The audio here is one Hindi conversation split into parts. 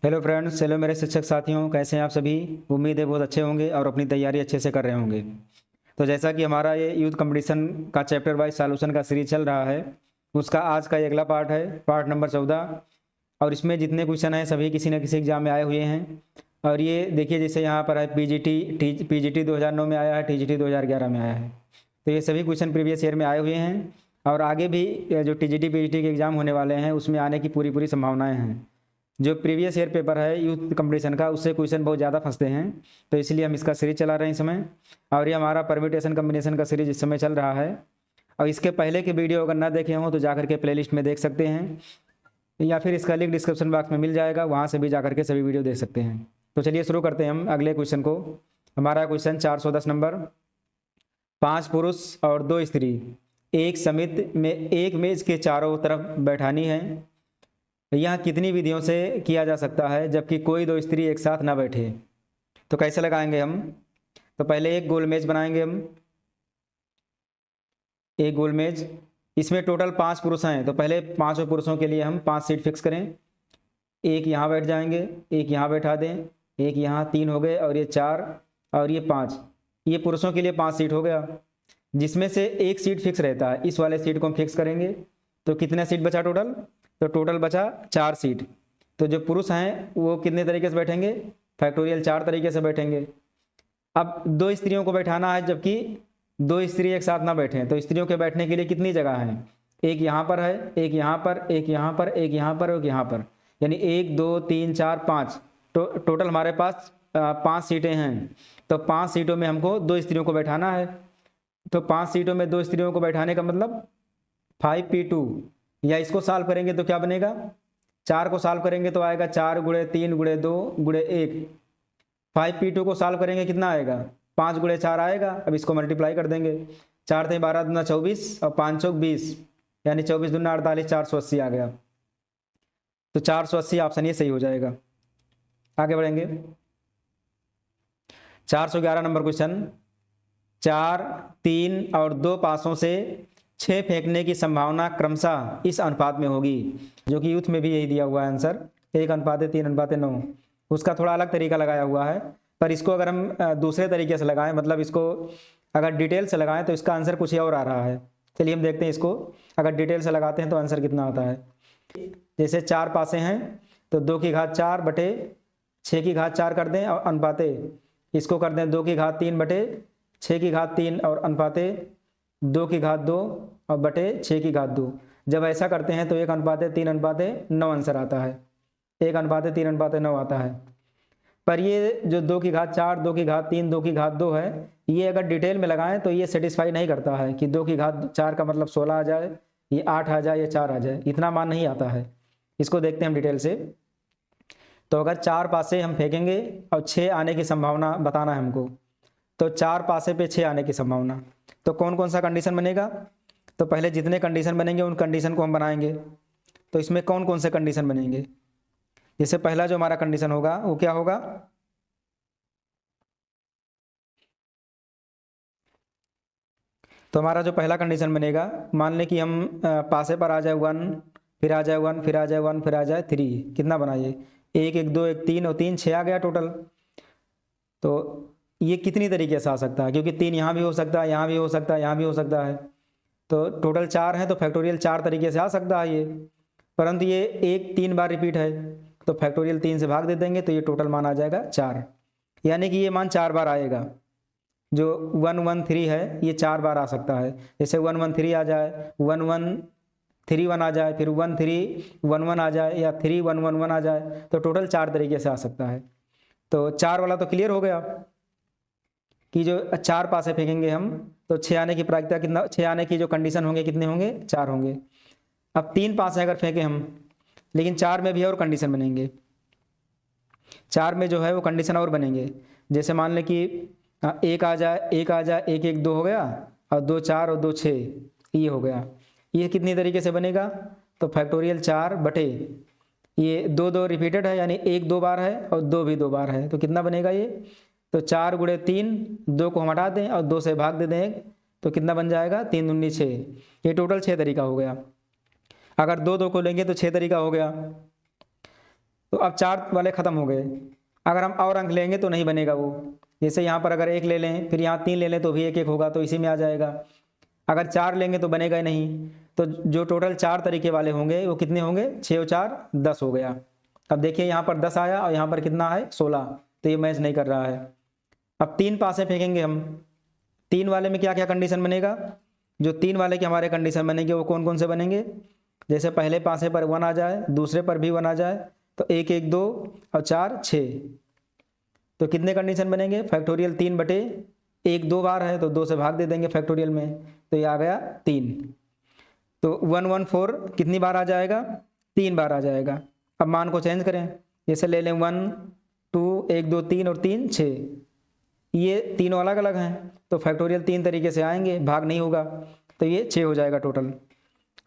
हेलो फ्रेंड्स, हेलो मेरे शिक्षक साथियों, कैसे हैं आप सभी। उम्मीद है बहुत अच्छे होंगे और अपनी तैयारी अच्छे से कर रहे होंगे। तो जैसा कि हमारा ये यूथ कंपटीशन का चैप्टर वाइज सॉल्यूशन का सीरीज चल रहा है, उसका आज का ये अगला पार्ट है, पार्ट नंबर 14। और इसमें जितने क्वेश्चन हैं सभी किसी न किसी एग्जाम में आए हुए हैं। और ये देखिए, जैसे यहाँ पर है पीजीटी 2009 में आया है, टीजीटी 2011 में आया है। तो ये सभी क्वेश्चन प्रीवियस ईयर में आए हुए हैं और आगे भी जो टीजीटी पीजीटी के एग्ज़ाम होने वाले हैं उसमें आने की पूरी पूरी संभावनाएँ हैं। जो प्रीवियस ईयर पेपर है यूथ कंपटीशन का, उससे क्वेश्चन बहुत ज़्यादा फंसते हैं, तो इसलिए हम इसका सीरीज चला रहे हैं इस समय। और ये हमारा परम्यूटेशन कम्बिनेशन का सीरीज इस समय चल रहा है। और इसके पहले के वीडियो अगर ना देखे हों तो जा करके प्लेलिस्ट में देख सकते हैं, या फिर इसका लिंक डिस्क्रिप्शन बॉक्स में मिल जाएगा, वहाँ से भी जा करके सभी वीडियो देख सकते हैं। तो चलिए शुरू करते हैं हम अगले क्वेश्चन को। हमारा क्वेश्चन 410 नंबर। 5 पुरुष और 2 स्त्री एक समिति में एक मेज के चारों तरफ बैठानी है। यह कितनी विधियों से किया जा सकता है जबकि कोई 2 स्त्री एक साथ ना बैठे। तो कैसे लगाएंगे हम? तो पहले एक गोल मेज बनाएंगे हम, एक गोल मेज। इसमें टोटल 5 पुरुष हैं, तो पहले 5 पुरुषों के लिए हम 5 सीट फिक्स करें। एक यहाँ बैठ जाएंगे, एक यहाँ बैठा दें, एक यहाँ, 3 हो गए, और ये 4 और ये 5। ये पुरुषों के लिए 5 सीट हो गया, जिसमें से एक सीट फिक्स रहता है। इस वाले सीट को हम फिक्स करेंगे। तो कितना सीट बचा टोटल? तो टोटल बचा 4 सीट। तो जो पुरुष हैं वो कितने तरीके से बैठेंगे? फैक्टोरियल 4 तरीके से बैठेंगे। अब 2 स्त्रियों को बैठाना है जबकि 2 स्त्री एक साथ ना बैठें, तो स्त्रियों के बैठने के लिए कितनी जगह है? एक यहाँ पर है, एक यहाँ पर, एक यहाँ पर, एक यहाँ पर, एक यहाँ पर, यानी 1 2 3 4 5। टोटल हमारे पास 5 सीटें हैं। तो 5 सीटों में हमको 2 स्त्रियों को बैठाना है। तो 5 सीटों में 2 स्त्रियों को बैठाने का मतलब 5p2, या इसको सॉल्व करेंगे तो क्या बनेगा? 4 को सॉल्व करेंगे तो आएगा 4 गुणे 3 गुणे 2 गुणे 1। 5p2 को सॉल्व करेंगे कितना आएगा? 5 गुणे 4 आएगा। अब इसको मल्टीप्लाई कर देंगे। 4 × 12 दूना 24 और 5 चौक 20, यानी 24 दूना 48, 480 आ गया। तो 480 ऑप्शन ये सही हो जाएगा। आगे बढ़ेंगे। 411 नंबर क्वेश्चन। 4, 3 और 2 पासों से 6 फेंकने की संभावना क्रमशः इस अनुपात में होगी, जो कि यूथ में भी यही दिया हुआ है आंसर, 1:3:9। उसका थोड़ा अलग तरीका लगाया हुआ है, पर इसको अगर हम दूसरे तरीके से लगाएं, मतलब इसको अगर डिटेल से लगाएं तो इसका आंसर कुछ और आ रहा है। चलिए हम देखते हैं इसको, अगर डिटेल से लगाते हैं तो आंसर कितना आता है। जैसे 4 पासे हैं तो 2 की घात 4 बटे 6 की घात 4 कर दें, और अनुपाते इसको कर दें 2 की घात 3 बटे 6 की घात 3, और अनुपाते 2 की घात 2 और बटे 6 की घात 2। जब ऐसा करते हैं तो 1:3:9 आंसर आता है। 1:3:9 आता है। पर ये जो 2 की घात 4, 2 की घात 3, 2 की घात 2 है, ये अगर डिटेल में लगाएं तो ये सेटिस्फाई नहीं करता है कि 2 की घात 4 का मतलब 16 आ जाए, ये 8 आ जाए, या 4 आ जाए, इतना मान नहीं आता है। इसको देखते हैं हम डिटेल से। तो अगर 4 पासे हम फेंकेंगे और 6 आने की संभावना बताना है हमको, तो 4 पासे पे 6 आने की संभावना, तो कौन कौन सा कंडीशन बनेगा? तो पहले जितने कंडीशन बनेंगे उन कंडीशन को हम बनाएंगे। तो इसमें कौन कौन से कंडीशन बनेंगे? जैसे पहला जो हमारा कंडीशन होगा वो क्या होगा? तो हमारा जो पहला कंडीशन बनेगा, मान लें कि हम पासे पर आ जाए 1, फिर आ जाए 1, फिर आ जाए 1, फिर आ जाए 3। कितना बनाइए? 1 1 2 1 3 और 3 6 आ गया टोटल। तो ये कितनी तरीके से आ सकता है? क्योंकि 3 यहाँ भी हो सकता है, यहाँ भी हो सकता है, यहाँ भी हो सकता है। तो टोटल 4 है तो फैक्टोरियल 4 तरीके से आ सकता है ये, परंतु ये 1 3 बार रिपीट है, तो फैक्टोरियल 3 से भाग दे देंगे तो ये टोटल मान आ जाएगा 4। यानी कि ये मान 4 बार आएगा। जो 1 1 3 है ये 4 बार आ सकता है। जैसे 1 1 3 आ जाए, 1 1 3 1 आ जाए, फिर 1 3 1 1 आ जाए, या 3 1 1 1 आ जाए, तो टोटल 4 तरीके से आ सकता है। तो 4 वाला तो क्लियर हो गया कि जो 4 पासे फेंकेंगे हम तो 6 आने की प्रायिकता कितना, 6 आने की जो कंडीशन होंगे कितने होंगे? 4 होंगे। अब 3 पासे अगर फेंके हम, लेकिन 4 में भी और कंडीशन बनेंगे। 4 में जो है वो कंडीशन और बनेंगे। जैसे मान लें कि 1 आ जाए, 1 आ जाए, 1 1 2 हो गया, और 2 4 और 2 6 ये हो गया। ये कितनी तरीके से बनेगा? तो फैक्टोरियल 4 बटे ये 2 2 रिपीटेड है, यानी 1 2 बार है और 2 भी 2 बार है, तो कितना बनेगा ये? तो 4 गुणे 3, 2 को हम हटा दें और 2 से भाग दे दें 1, तो कितना बन जाएगा? 3 दूनी 6। ये टोटल 6 तरीका हो गया। अगर 2 2 को लेंगे तो 6 तरीका हो गया। तो अब 4 वाले ख़त्म हो गए। अगर हम और अंक लेंगे तो नहीं बनेगा वो। जैसे यहाँ पर अगर 1 ले लें, फिर यहाँ 3 ले लें तो भी 1 1 होगा, तो इसी में आ जाएगा। अगर 4 लेंगे तो बनेगा ही नहीं। तो जो टोटल 4 तरीके वाले होंगे वो कितने होंगे, 6 और 4 10 हो गया। अब देखिए यहाँ पर 10 आया और यहाँ पर कितना है 16, तो ये मैच नहीं कर रहा है। अब 3 पासे फेंकेंगे हम। 3 वाले में क्या क्या कंडीशन बनेगा, जो 3 वाले के हमारे कंडीशन बनेंगे वो कौन कौन से बनेंगे। जैसे पहले पासे पर 1 आ जाए, दूसरे पर भी 1 आ जाए, तो 1 1 2 और 4 6। तो कितने कंडीशन बनेंगे, फैक्टोरियल 3 बटे 1 2 बार है तो 2 से भाग दे देंगे फैक्टोरियल में, तो ये आ गया 3। तो 1 1 4 कितनी बार आ जाएगा, 3 बार आ जाएगा। अब मान को चेंज करें, जैसे ले लें 1 2 1 2 3 और 3 6, ये तीनों अलग अलग हैं तो फैक्टोरियल 3 तरीके से आएंगे, भाग नहीं होगा, तो ये 6 हो जाएगा टोटल।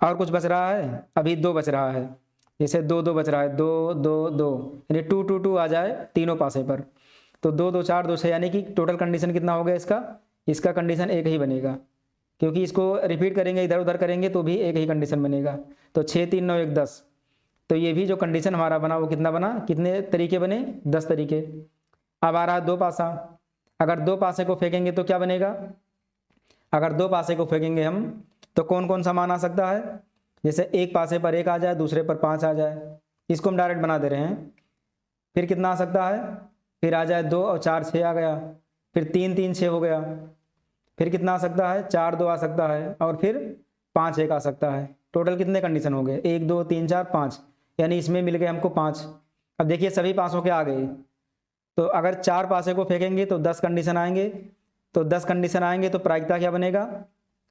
और कुछ बच रहा है, अभी 2 बच रहा है। जैसे 2 2 बच रहा है, 2 2 2 यानी 2 2 2 आ जाए तीनों पासे पर, तो 2 2 4 2 6, यानी कि टोटल कंडीशन कितना हो गया इसका कंडीशन 1 ही बनेगा, क्योंकि इसको रिपीट करेंगे इधर उधर करेंगे तो भी 1 ही कंडीशन बनेगा। तो 6 3 9 1 10, तो ये भी जो कंडीशन हमारा बना वो कितना बना, कितने तरीके बने, 10 तरीके। अब आ रहा है 2 पासा। अगर 2 पासे को फेंकेंगे तो क्या बनेगा, अगर 2 पासे को फेंकेंगे हम तो कौन कौन सा मान आ सकता है। जैसे एक पासे पर 1 आ जाए, दूसरे पर 5 आ जाए, इसको हम डायरेक्ट बना दे रहे हैं। फिर कितना आ सकता है, फिर आ जाए 2 और 4 6 आ गया, फिर 3 3 6 हो गया, फिर कितना आ सकता है 4 2 आ सकता है, और फिर 5 1 आ सकता है। टोटल कितने कंडीशन हो गए, 1 2 3 4 5, यानी इसमें मिल गए हमको 5। अब देखिए सभी पासों के आ गए, तो अगर 4 पासे को फेंकेंगे तो 10 कंडीशन आएंगे, तो 10 कंडीशन आएंगे तो प्रायिकता क्या बनेगा,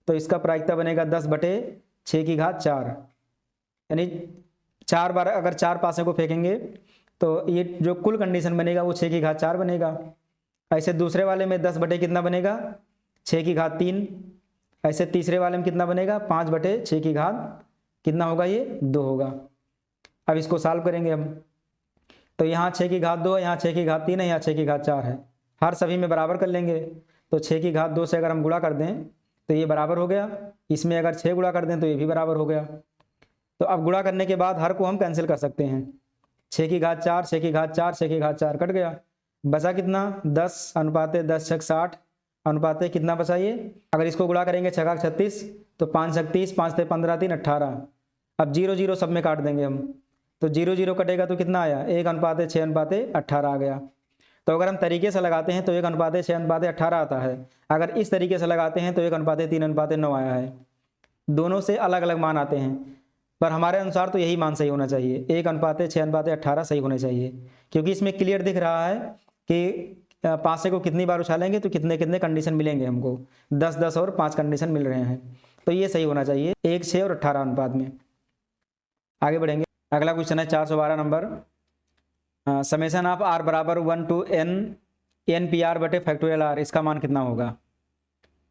तो इसका प्रायिकता बनेगा 10 बटे 6 की घात 4, यानी 4 बार अगर 4 पासे को फेंकेंगे तो ये जो कुल कंडीशन बनेगा वो 6 की घात 4 बनेगा। ऐसे दूसरे वाले में 10 बटे कितना बनेगा, 6 की घात 3। ऐसे तीसरे वाले में कितना बनेगा, 5 बटे 6 की घात कितना होगा, ये 2 होगा। अब इसको सॉल्व करेंगे हम, तो यहाँ 6 की घात 2 है, यहाँ 6 की घात 3 है, यहाँ 6 की घात 4 है, हर सभी में बराबर कर लेंगे। तो 6 की घात 2 से अगर हम गुणा कर दें तो ये बराबर हो गया, इसमें अगर 6 गुणा कर दें तो ये भी बराबर हो गया। तो अब गुणा करने के बाद हर को हम कैंसिल कर सकते हैं, 6 की घात 4 6 की घात 4 6 की घात 4 कट गया, बचा कितना 10 अनुपाते 10 6 60 अनुपाते कितना बचा ये, अगर इसको गुणा करेंगे 6 36 तो 5 6 30 5 से 15 3 18। अब 0 0 सब में काट देंगे हम, तो 0 0 कटेगा तो कितना आया, 1 अनुपाते 6 अनुपाते 18 आ गया। तो अगर हम तरीके से लगाते हैं तो 1 अनुपाते 6 अनुपाते 18 आता है, अगर इस तरीके से लगाते हैं तो 1 अनुपाते 3 अनुपाते 9 आया है। दोनों से अलग अलग मान आते हैं, पर हमारे अनुसार तो यही मान सही होना चाहिए, 1 अनुपाते 6 अनुपाते 18 सही होने चाहिए, क्योंकि इसमें क्लियर दिख रहा है कि पासे को कितनी बार उछालेंगे तो कितने कितने कंडीशन मिलेंगे हमको, 10 10 और 5 कंडीशन मिल रहे हैं, तो ये सही होना चाहिए 1 6 और 18 अनुपात में। आगे बढ़ेंगे, अगला क्वेश्चन है 412 नंबर, समेशन ऑफ आर बराबर 1 to n पी आर बटे फैक्टोरियल आर, इसका मान कितना होगा।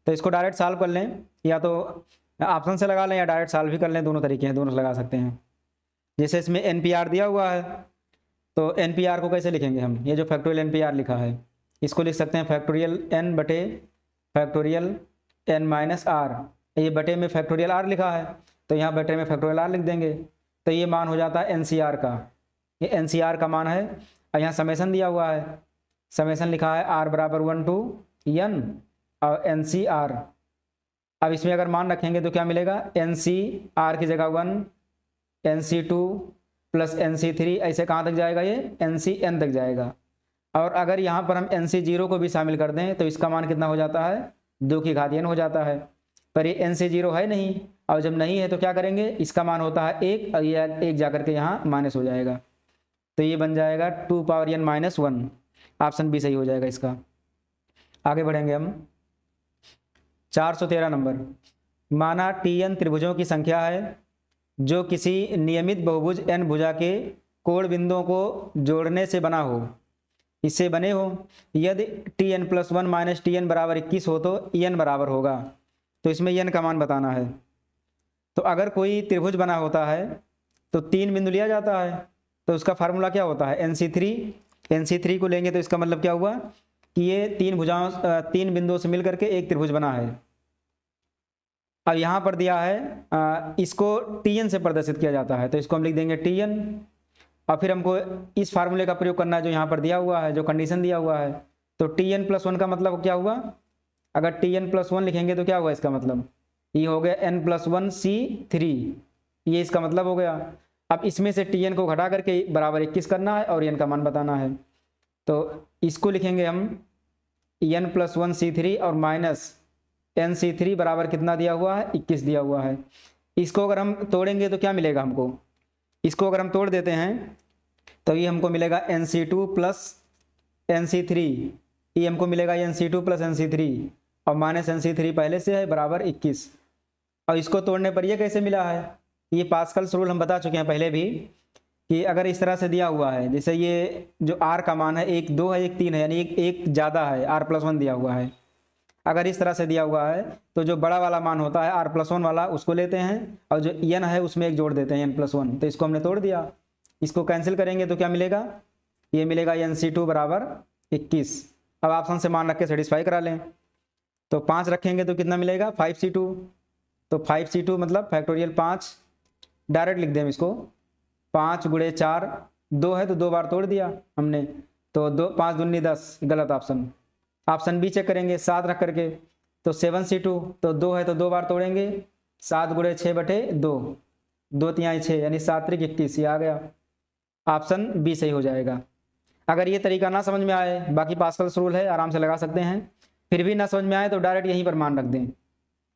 तो इसको डायरेक्ट सॉल्व कर लें, या तो ऑप्शन से लगा लें या डायरेक्ट सॉल्व भी कर लें, दोनों तरीके हैं, दोनों से लगा सकते हैं। जैसे इसमें एन पी आर दिया हुआ है, तो एन पी आर को कैसे लिखेंगे हम, ये जो फैक्टोरियल एन पी आर लिखा है इसको लिख सकते हैं फैक्टोरियल एन बटे फैक्टोरियल एन माइनस आर, ये बटे में फैक्टोरियल आर लिखा है तो यहाँ बटे में फैक्टोरियल आर लिख देंगे, तो ये मान हो जाता है एन सी आर का, ये एन सी आर का मान है। और यहाँ समेसन दिया हुआ है, समेसन लिखा है आर बराबर 1 to n और एन सी आर। अब इसमें अगर मान रखेंगे तो क्या मिलेगा, एन सी आर की जगह 1 N C 2 plus N C 3, ऐसे कहाँ तक जाएगा, ये एन सी एन तक जाएगा। और अगर यहाँ पर हम एन सी 0 को भी शामिल कर दें तो इसका मान कितना हो जाता है, 2 की घात n हो जाता है, पर ये एन सी 0 है नहीं, और जब नहीं है तो क्या करेंगे, इसका मान होता है 1 और ये 1 जाकर के यहाँ माइनस हो जाएगा, तो ये बन जाएगा 2 power n minus 1, option B सही हो जाएगा इसका। आगे बढ़ेंगे हम, 413 नंबर, माना Tn त्रिभुजों की संख्या है जो किसी नियमित बहुभुज n भुजा के कोण बिंदुओं को जोड़ने से बना हो, इससे बने हो, यदि Tn प्लस 1 माइनस Tn बराबर 21 हो तो n बराबर होगा, तो इसमें n का मान बताना है। तो अगर कोई त्रिभुज बना होता है तो 3 बिंदु लिया जाता है, तो उसका फार्मूला क्या होता है, NC3 को लेंगे तो इसका मतलब क्या हुआ कि ये 3 बिंदुओं से मिलकर के एक त्रिभुज बना है। अब यहाँ पर दिया है इसको Tn से प्रदर्शित किया जाता है, तो इसको हम लिख देंगे Tn, और फिर हमको इस फार्मूले का प्रयोग करना है जो यहाँ पर दिया हुआ है, जो कंडीशन दिया हुआ है। तो Tn+1 का मतलब क्या हुआ, अगर Tn+1 लिखेंगे तो क्या हुआ इसका मतलब, ये हो गया n+1C3, ये इसका मतलब हो गया। अब इसमें से Tn को घटा करके बराबर 21 करना है और n का मान बताना है। तो इसको लिखेंगे हम n+1C3 और माइनस nC3 बराबर कितना दिया हुआ है, 21 दिया हुआ है। इसको अगर हम तोड़ेंगे तो क्या मिलेगा हमको, इसको अगर हम तोड़ देते हैं तो ये हमको मिलेगा nC2 प्लस nC3, ये हमको मिलेगा nC2 प्लस nC3 और माइनस nC3 पहले से है बराबर 21। और इसको तोड़ने पर ये कैसे मिला है, ये पास्कल्स रूल हम बता चुके हैं पहले भी कि अगर इस तरह से दिया हुआ है, जैसे ये जो r का मान है 1 2 है 1 3 है, यानी एक ज़्यादा है, r+1 दिया हुआ है। अगर इस तरह से दिया हुआ है तो जो बड़ा वाला मान होता है r+1 वाला उसको लेते हैं और जो n है उसमें एक जोड़ देते हैं n+1। तो इसको हमने तोड़ दिया, इसको कैंसिल करेंगे तो क्या मिलेगा, ये मिलेगा nC2 बराबर 21। अब ऑप्शन से मान रख के सेटिस्फाई करा लें, तो 5 रखेंगे तो कितना मिलेगा 5C2। तो 5C2 मतलब फैक्टोरियल 5, डायरेक्ट लिख दें हम इसको, 5 × 4 2 है तो 2 बार तोड़ दिया हमने, तो 2 5 दूनी 10, गलत ऑप्शन। ऑप्शन बी चेक करेंगे 7 रख करके, तो 7C2, तो 2 है तो 2 बार तोड़ेंगे, 7 × 6/2, 2 तिहाई 6 यानी 7 × 21, ये आ गया। ऑप्शन बी सही हो जाएगा। अगर ये तरीका ना समझ में आए, बाकी पास्कल्स रूल है आराम से लगा सकते हैं, फिर भी ना समझ में आए तो डायरेक्ट यहीं पर मान रख दें,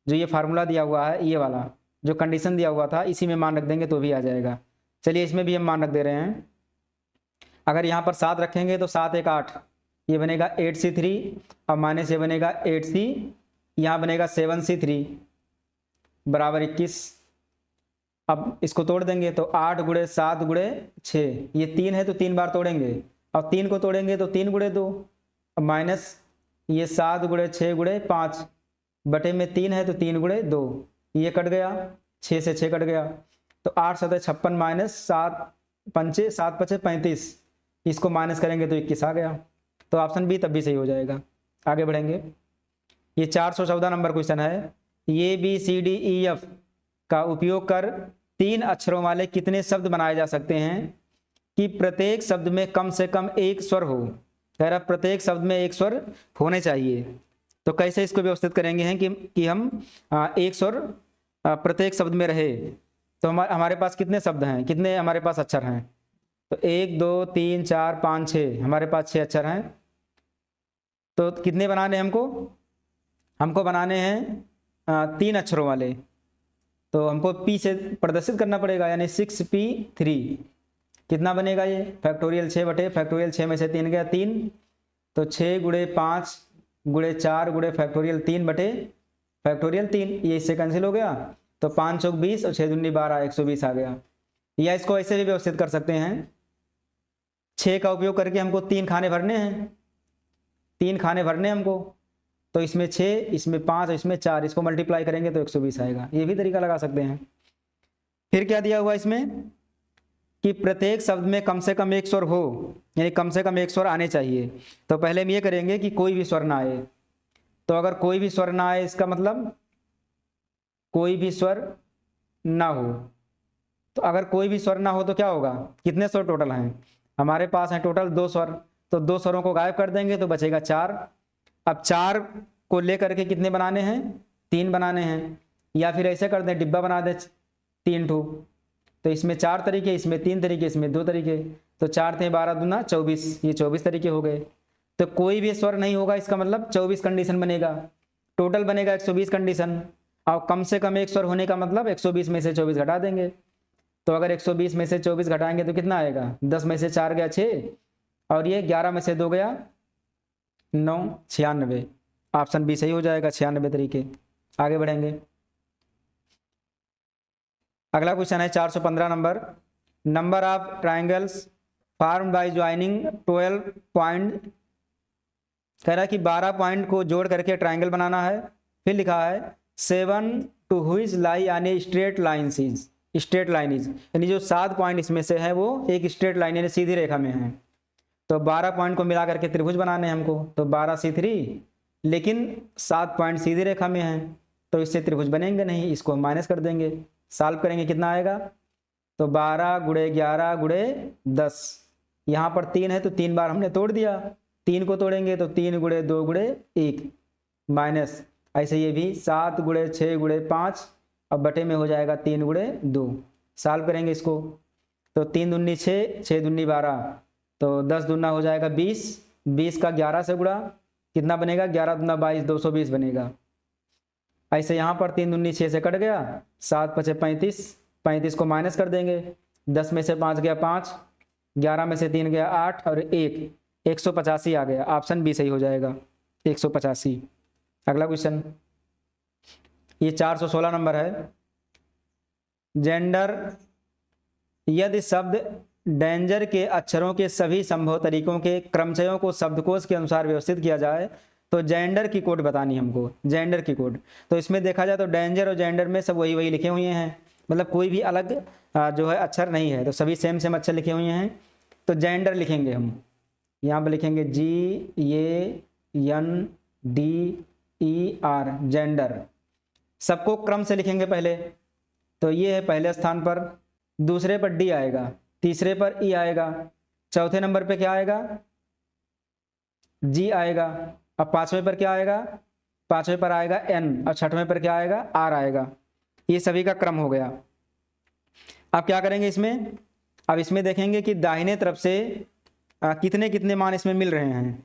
जो ये फार्मूला दिया हुआ है ये वाला जो कंडीशन दिया हुआ था इसी में मान रख देंगे तो भी आ जाएगा। चलिए इसमें भी हम मान रख दे रहे हैं। अगर यहाँ पर 7 रखेंगे तो 7 1 8, ये बनेगा 8C3 और माइनस ये बनेगा 8C, यहाँ बनेगा 7C3 बराबर 21। अब इसको तोड़ देंगे तो 8 × 7 × 6, ये 3 है तो 3 बार तोड़ेंगे और 3 को तोड़ेंगे तो 3 × 2 माइनस ये 7 × 6 × 5 बटे में 3 है तो 3 × 2, ये कट गया, 6 से 6 कट गया, तो 8 7 56 माइनस 7 5 7 5 35, इसको माइनस करेंगे तो 21 आ गया। तो ऑप्शन बी तब भी सही हो जाएगा। आगे बढ़ेंगे, ये 414 नंबर क्वेश्चन है, A B C D E F का उपयोग कर 3 अक्षरों वाले कितने शब्द बनाए जा सकते हैं कि प्रत्येक शब्द में कम से कम एक स्वर हो। कह रहा प्रत्येक शब्द में एक स्वर होने चाहिए। तो कैसे इसको व्यवस्थित करेंगे हैं कि हम एक स्वर प्रत्येक शब्द में रहे। तो हमारे पास कितने शब्द हैं, कितने हमारे पास अक्षर हैं, तो 1 2 3 4 5 6, हमारे पास 6 अक्षर हैं। तो कितने बनाने हैं हमको बनाने हैं 3 अक्षरों वाले, तो हमको P से प्रदर्शित करना पड़ेगा, यानी 6P3 कितना बनेगा, ये फैक्टोरियल 6 बटे फैक्टोरियल 6 में से 3 गया 3, तो 6 × 5 × 4 × फैक्टोरियल 3 बटे फैक्टोरियल 3, ये इससे कैंसिल हो गया, तो 5 चौक 20 और 6 दूनी 12, 120 आ गया। या इसको ऐसे भी व्यवस्थित कर सकते हैं, 6 का उपयोग करके हमको 3 खाने भरने हैं, 3 खाने भरने हमको, तो इसमें 6 इसमें 5 इसमें 4, इसको मल्टीप्लाई करेंगे तो 120 आएगा। ये भी तरीका लगा सकते हैं। फिर क्या दिया हुआ इसमें कि प्रत्येक शब्द में कम से कम एक स्वर हो, यानी कम से कम एक स्वर आने चाहिए। तो पहले हम ये करेंगे कि कोई भी स्वर ना आए। तो अगर कोई भी स्वर ना आए इसका मतलब कोई भी स्वर ना हो। तो अगर कोई भी स्वर ना हो तो क्या होगा, कितने स्वर टोटल हैं हमारे पास, हैं टोटल 2 स्वर, तो 2 स्वरों को गायब कर देंगे तो बचेगा 4। अब 4 को लेकर के कितने बनाने हैं, 3 बनाने हैं, या फिर ऐसे कर दें डिब्बा बना दें 3 ठो, तो इसमें 4 तरीके, इसमें 3 तरीके, इसमें 2 तरीके, तो 4 × 12 × 24, ये 24 तरीके हो गए। तो कोई भी स्वर नहीं होगा इसका मतलब 24 कंडीशन बनेगा, टोटल बनेगा 120 कंडीशन, और कम से कम एक स्वर होने का मतलब 120 में से 24 घटा देंगे। तो अगर 120 में से 24 घटाएंगे तो कितना आएगा, 10 में से 4 गया 6, और ये 11 में से 2 गया 9, 96। ऑप्शन बी सही हो जाएगा, 96 तरीके। आगे बढ़ेंगे, अगला क्वेश्चन है 415 number of triangles formed by joining 12 point. कह रहा है कि 12 पॉइंट को जोड़ करके ट्राइंगल बनाना है। फिर लिखा है 7 टू व्हिच लाई यानी straight line is, straight line is, यानी जो 7 पॉइंट इसमें से है वो एक स्ट्रेट लाइन यानी सीधी रेखा में है। तो 12 पॉइंट को मिला करके त्रिभुज बनाने हैं हमको, तो 12C3, लेकिन 7 पॉइंट सीधी रेखा में है तो इससे त्रिभुज बनेंगे नहीं, इसको हम माइनस कर देंगे। सॉल्व करेंगे कितना आएगा, तो 12 गुणे 11 गुणे 10। यहाँ पर 3 है तो 3 बार हमने तोड़ दिया, 3 को तोड़ेंगे तो 3 गुणे 2 गुणे 1 माइनस, ऐसे ये भी 7 गुणे 6 गुणे 5, अब बटे में हो जाएगा 3 गुणे 2। सॉल्व करेंगे इसको तो 3 दूनी 6, 6 दूनी 12, तो 10 दूना हो जाएगा 20, 20 का 11 से गुणा कितना बनेगा, 11 दूना 22, 220 बनेगा। ऐसे यहाँ पर 3 दूनी 6 से कट गया, 7 पचे 35, 35 को माइनस कर देंगे, 10 में से 5 गया 5, 11 में से 3 गया 8 और 185 आ गया। ऑप्शन बी सही हो जाएगा 185। अगला क्वेश्चन, ये 416 नंबर है। जेंडर, यदि शब्द डेंजर के अक्षरों के सभी संभव तरीकों के क्रमचयों को शब्दकोश के अनुसार व्यवस्थित किया जाए तो जेंडर की कोड बतानी हमको, जेंडर की कोड। तो इसमें देखा जाए तो डेंजर और जेंडर में सब वही लिखे हुए हैं, मतलब कोई भी अलग जो है अक्षर नहीं है, तो सभी सेम सेम अक्षर लिखे हुए हैं। तो जेंडर लिखेंगे हम, यहाँ पर लिखेंगे GANDER, जेंडर। सबको क्रम से लिखेंगे पहले, तो ये है पहले स्थान पर, दूसरे पर डी आएगा, तीसरे पर ई आएगा, चौथे नंबर पे क्या आएगा, जी आएगा, अब पांचवें पर क्या आएगा, पांचवें पर आएगा एन, और छठवें पर क्या आएगा, आर आएगा। ये सभी का क्रम हो गया। अब क्या करेंगे इसमें, अब इसमें देखेंगे कि दाहिने तरफ से कितने कितने मान इसमें मिल रहे हैं।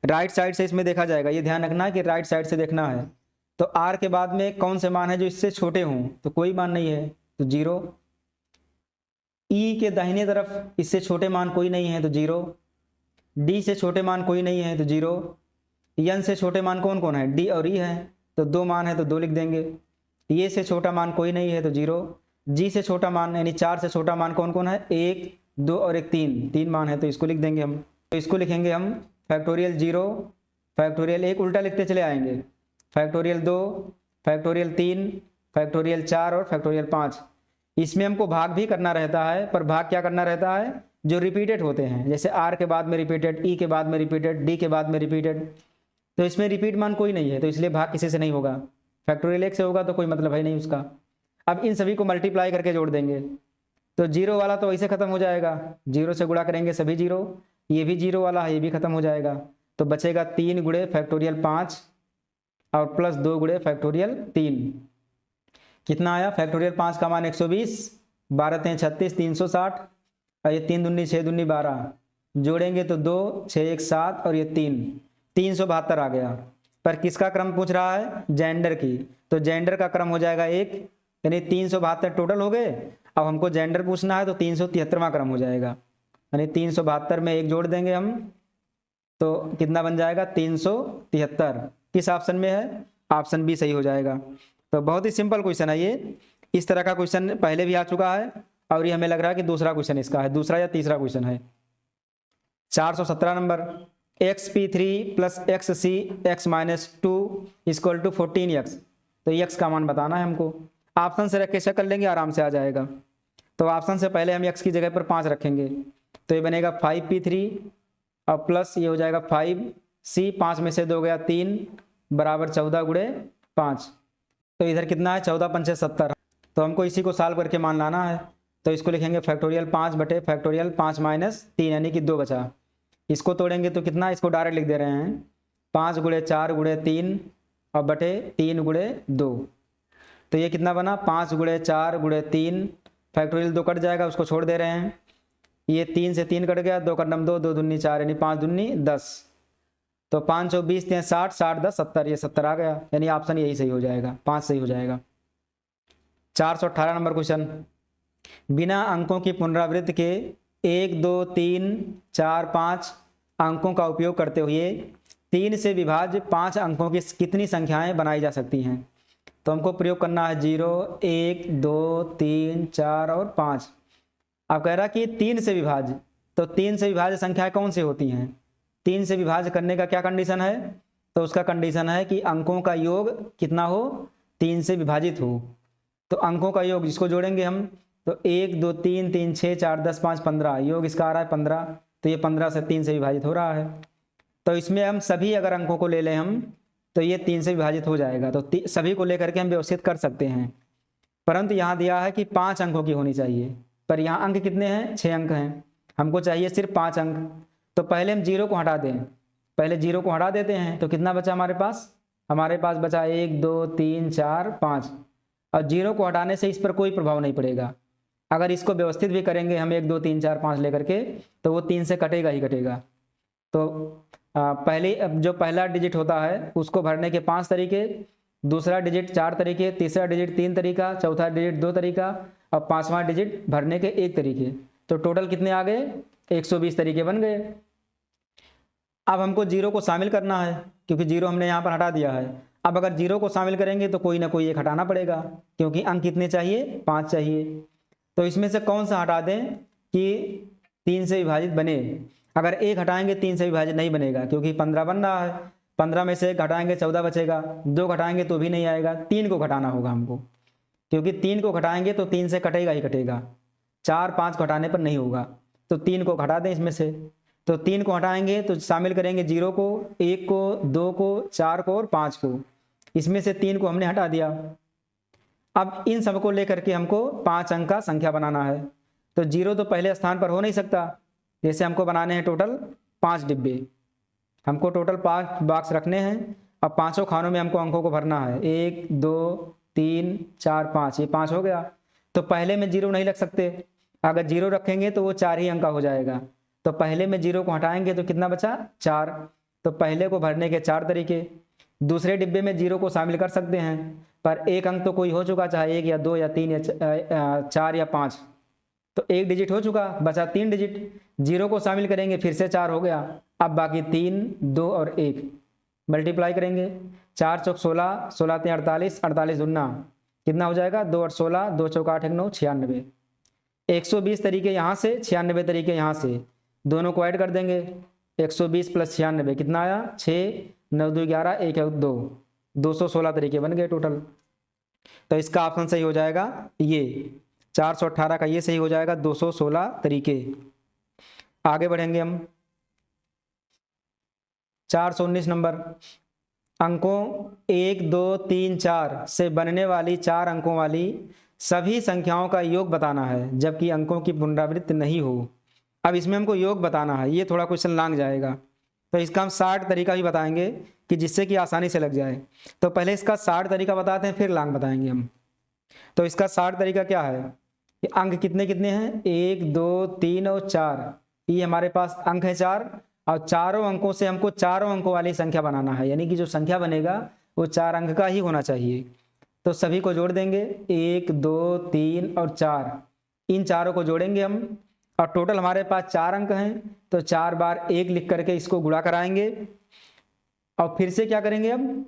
राइट साइड से इसमें देखा जाएगा, ये ध्यान रखना है कि राइट साइड से देखना है। तो आर के बाद में कौन से मान है जो इससे छोटे हों, तो कोई मान नहीं है तो 0। ई के दाहिने तरफ इससे छोटे मान कोई नहीं है तो 0। डी से छोटे मान कोई नहीं है तो 0। एन से छोटे मान कौन कौन है, डी और ई है, तो 2 मान है तो 2 लिख देंगे। ये से छोटा मान कोई नहीं है तो 0। जी से छोटा मान यानी 4 से छोटा मान कौन कौन है, 1 2 और 1 3 मान है, तो इसको लिख देंगे हम। तो इसको लिखेंगे हम फैक्टोरियल 0, फैक्टोरियल 1 उल्टा लिखते चले आएंगे, फैक्टोरियल 2, फैक्टोरियल 3, फैक्टोरियल 4 और फैक्टोरियल 5। इसमें हमको भाग भी करना रहता है, पर भाग क्या करना रहता है, जो रिपीटेड होते हैं, जैसे आर के बाद में रिपीटेड, ई के बाद में रिपीटेड, डी के बाद में रिपीटेड। तो इसमें रिपीट मान कोई नहीं है तो इसलिए भाग किसी से नहीं होगा, फैक्टोरियल 1 से होगा तो कोई मतलब है नहीं उसका। अब इन सभी को मल्टीप्लाई करके जोड़ देंगे, तो 0 वाला तो ऐसे खत्म हो जाएगा, 0 से गुणा करेंगे सभी 0, ये भी 0 वाला है, ये भी खत्म हो जाएगा। तो बचेगा 3 गुणे फैक्टोरियल 5 और प्लस 2 गुणे फैक्टोरियल 3। कितना आया, फैक्टोरियल 5 का मान 120, 12 3 36, 360, और ये 3 दूनी 6 दूनी 12, जोड़ेंगे तो 2 6 1 7 और ये 3, 372 आ गया। पर किसका क्रम पूछ रहा है, जेंडर की, तो जेंडर का क्रम हो जाएगा 1, यानी 372 टोटल हो गए। अब हमको जेंडर पूछना है तो 373वां क्रम हो जाएगा, यानी 372 में 1 जोड़ देंगे हम, तो कितना बन जाएगा 373। किस ऑप्शन में है, ऑप्शन बी सही हो जाएगा। तो बहुत ही सिंपल क्वेश्चन है ये, इस तरह का क्वेश्चन पहले भी आ चुका है और ये हमें लग रहा है कि दूसरा क्वेश्चन इसका है, दूसरा या तीसरा क्वेश्चन है। 417 number, xp3 plus xc x minus 2 equal to 14x। तो x का मान बताना है हमको, ऑप्शन से रख के चेक कर लेंगे, आराम से आ जाएगा। तो ऑप्शन से पहले हम x की जगह पर 5 रखेंगे, तो ये बनेगा 5p3 और प्लस ये हो जाएगा 5c, 5 में से 2 गया 3 बराबर 14 गुणे 5। तो इधर कितना है, 14 पंचे 70। तो हमको इसी को सॉल्व करके मान लाना है, तो इसको लिखेंगे फैक्टोरियल 5 बटे फैक्टोरियल 5 माइनस 3, यानी कि 2 बचा। इसको तोड़ेंगे तो कितना, इसको डायरेक्ट लिख दे रहे हैं 5 गुणे 4 गुणे 3 और बटे 3 गुणे 2। तो ये कितना बना, 5 गुणे 4 गुणे 3, फैक्टोरियल 2 कट जाएगा, उसको छोड़ दे रहे हैं। ये 3 से 3 कट गया, 2 का नम 2, 2 दूनी 4, यानी 5 दूनी 10। तो 5 और 20 3 60, 60 10 70, ये 70 आ गया, यानी ऑप्शन यही सही हो जाएगा, 5 सही हो जाएगा। 418 नंबर क्वेश्चन, बिना अंकों की पुनरावृत्ति के 1 2 3 4 5 अंकों का उपयोग करते हुए 3 से विभाज्य 5 अंकों की कितनी संख्याएं बनाई जा सकती हैं। तो हमको प्रयोग करना है 0 1 2 3 4 और 5। अब कह रहा कि 3 से विभाज्य, तो 3 से विभाज्य संख्याएं कौन सी होती हैं, 3 से विभाज्य करने का क्या कंडीशन है, तो उसका कंडीशन है कि अंकों का योग कितना हो, 3 से विभाजित हो। तो अंकों का योग जिसको जोड़ेंगे हम, तो 1 2 3 3 6 4 10 5 15, योग इसका आ रहा है 15, तो ये 15 से 3 से विभाजित हो रहा है। तो इसमें हम सभी अगर अंकों को ले लें हम, तो ये 3 से विभाजित हो जाएगा, तो सभी को लेकर के हम व्यवस्थित कर सकते हैं। परंतु यहाँ दिया है कि 5 अंकों की होनी चाहिए, पर यहाँ अंक कितने हैं, 6 अंक हैं, हमको चाहिए सिर्फ 5 अंक। तो पहले हम 0 को हटा दें, पहले 0 को हटा देते हैं, तो कितना बचा हमारे पास, हमारे पास बचा 1 2 3 4 5। और 0 को हटाने से इस पर कोई प्रभाव नहीं पड़ेगा। अगर इसको व्यवस्थित भी करेंगे हम 1 2 3 4 5 लेकर के, तो वो 3 से कटेगा ही कटेगा। तो पहले जो पहला डिजिट होता है उसको भरने के 5 तरीके, दूसरा डिजिट 4 तरीके, तीसरा डिजिट 3 तरीका, चौथा डिजिट 2 तरीका और 5वां डिजिट भरने के 1 तरीके। तो टोटल कितने आ गए, 120 तरीके बन गए। अब हमको 0 को शामिल करना है, क्योंकि 0 हमने यहाँ पर हटा दिया है। अब अगर 0 को शामिल करेंगे तो कोई ना कोई एक हटाना पड़ेगा, क्योंकि अंक कितने चाहिए, 5 चाहिए। तो इसमें से कौन सा हटा दें कि 3 से विभाजित बने। अगर 1 हटाएंगे 3 से विभाजित नहीं बनेगा, क्योंकि 15 बन रहा है, 15 में से 1 घटाएंगे 14 बचेगा, 2 घटाएंगे तो भी नहीं आएगा, 3 को घटाना होगा हमको, क्योंकि 3 को घटाएंगे तो 3 से कटेगा ही कटेगा, 4 5 घटाने पर नहीं होगा। तो 3 को घटा दें इसमें से। तो 3 को हटाएंगे तो शामिल करेंगे 0 को, 1 को, 2 को, 4 को और 5 को। इसमें से 3 को हमने हटा दिया। अब इन सबको लेकर के हमको 5 अंक का संख्या बनाना है। तो 0 तो पहले स्थान पर हो नहीं सकता, जैसे हमको बनाने हैं टोटल 5 डिब्बे, हमको टोटल 5 बॉक्स रखने हैं। अब पाँचों खानों में हमको अंकों को भरना है, 1 2 3 4 5, ये 5 हो गया। तो पहले में 0 नहीं रख सकते, अगर 0 रखेंगे तो वो 4 ही अंक का हो जाएगा। तो पहले में 0 को हटाएंगे तो कितना बचा, 4। तो पहले को भरने के 4 तरीके। दूसरे डिब्बे में 0 को शामिल कर सकते हैं, पर 1 अंक तो कोई हो चुका, चाहे 1 या 2 या 3 या 4 या 5, तो 1 डिजिट हो चुका, बचा 3 डिजिट। 0 को शामिल करेंगे फिर से 4 हो गया। अब बाकी 3 2 और 1 मल्टीप्लाई करेंगे, 4 चौक 16, 16 3 48, 48 दूना कितना हो जाएगा, 2 और 16, 2 चौक 8 1 9, 96। 120 तरीके यहाँ से, 96 तरीके यहाँ से, दोनों को ऐड कर देंगे। 120 प्लस 96 कितना आया, 6 9 2 11 1 2, 216 तरीके बन गए टोटल। तो इसका ऑप्शन सही हो जाएगा ये 418 का, ये सही हो जाएगा 216 तरीके। आगे बढ़ेंगे हम 419 नंबर। अंकों 1 2 3 4 से बनने वाली 4 अंकों वाली सभी संख्याओं का योग बताना है, जबकि अंकों की पुनरावृत्ति नहीं हो। अब इसमें हमको योग बताना है, ये थोड़ा क्वेश्चन लांग जाएगा, तो इसका हम 60 तरीका भी बताएंगे कि जिससे कि आसानी से लग जाए। तो पहले इसका 60 तरीका बताते हैं, फिर लांग बताएंगे हम। तो इसका 60 तरीका क्या है कि अंक कितने कितने हैं, 1 2 3 और 4, ये हमारे पास अंक है 4, और चारों अंकों से हमको चारों अंकों वाली संख्या बनाना है, यानी कि जो संख्या बनेगा वो 4 अंक का ही होना चाहिए। तो सभी को जोड़ देंगे, 1 2 3 और 4, इन चारों को जोड़ेंगे हम, और टोटल हमारे पास 4 अंक हैं, तो 4 बार 1 लिख करके इसको गुणा कराएंगे। और फिर से क्या करेंगे, अब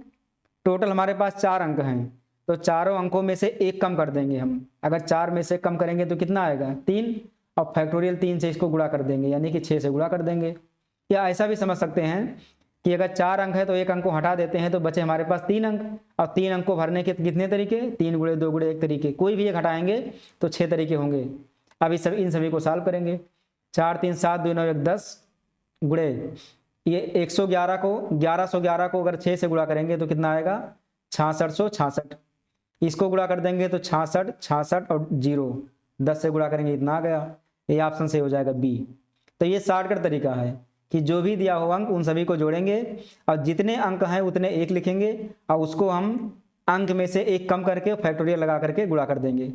टोटल हमारे पास 4 अंक हैं, तो चारों अंकों में से 1 कम कर देंगे हम। अगर 4 में से कम करेंगे तो कितना आएगा, 3, और फैक्टोरियल 3 से इसको गुणा कर देंगे, यानी कि 6 से गुणा कर देंगे। या ऐसा भी समझ सकते हैं कि अगर 4 अंक है तो 1 अंक को हटा देते हैं, तो बचे हमारे पास 3 अंक, और 3 अंक को भरने के कितने तरीके, 3 गुणे 2 गुणे 1 तरीके, कोई भी एक हटाएंगे तो 6 तरीके होंगे। अब इन सभी को सॉल्व करेंगे, 4 3 7 2 9 1 10 गुणे ये 111 को 1111 को अगर 6 से गुणा करेंगे तो कितना आएगा, 6666। इसको गुणा कर देंगे तो 66 66 और 0 10 से गुणा करेंगे इतना आ गया। ये ऑप्शन से हो जाएगा बी। तो ये शॉर्टकट तरीका है कि जो भी दिया हो अंक उन सभी को जोड़ेंगे, और जितने अंक हैं उतने 1 लिखेंगे, और उसको हम अंक में से 1 कम करके फैक्टोरियल लगा करके गुणा कर देंगे,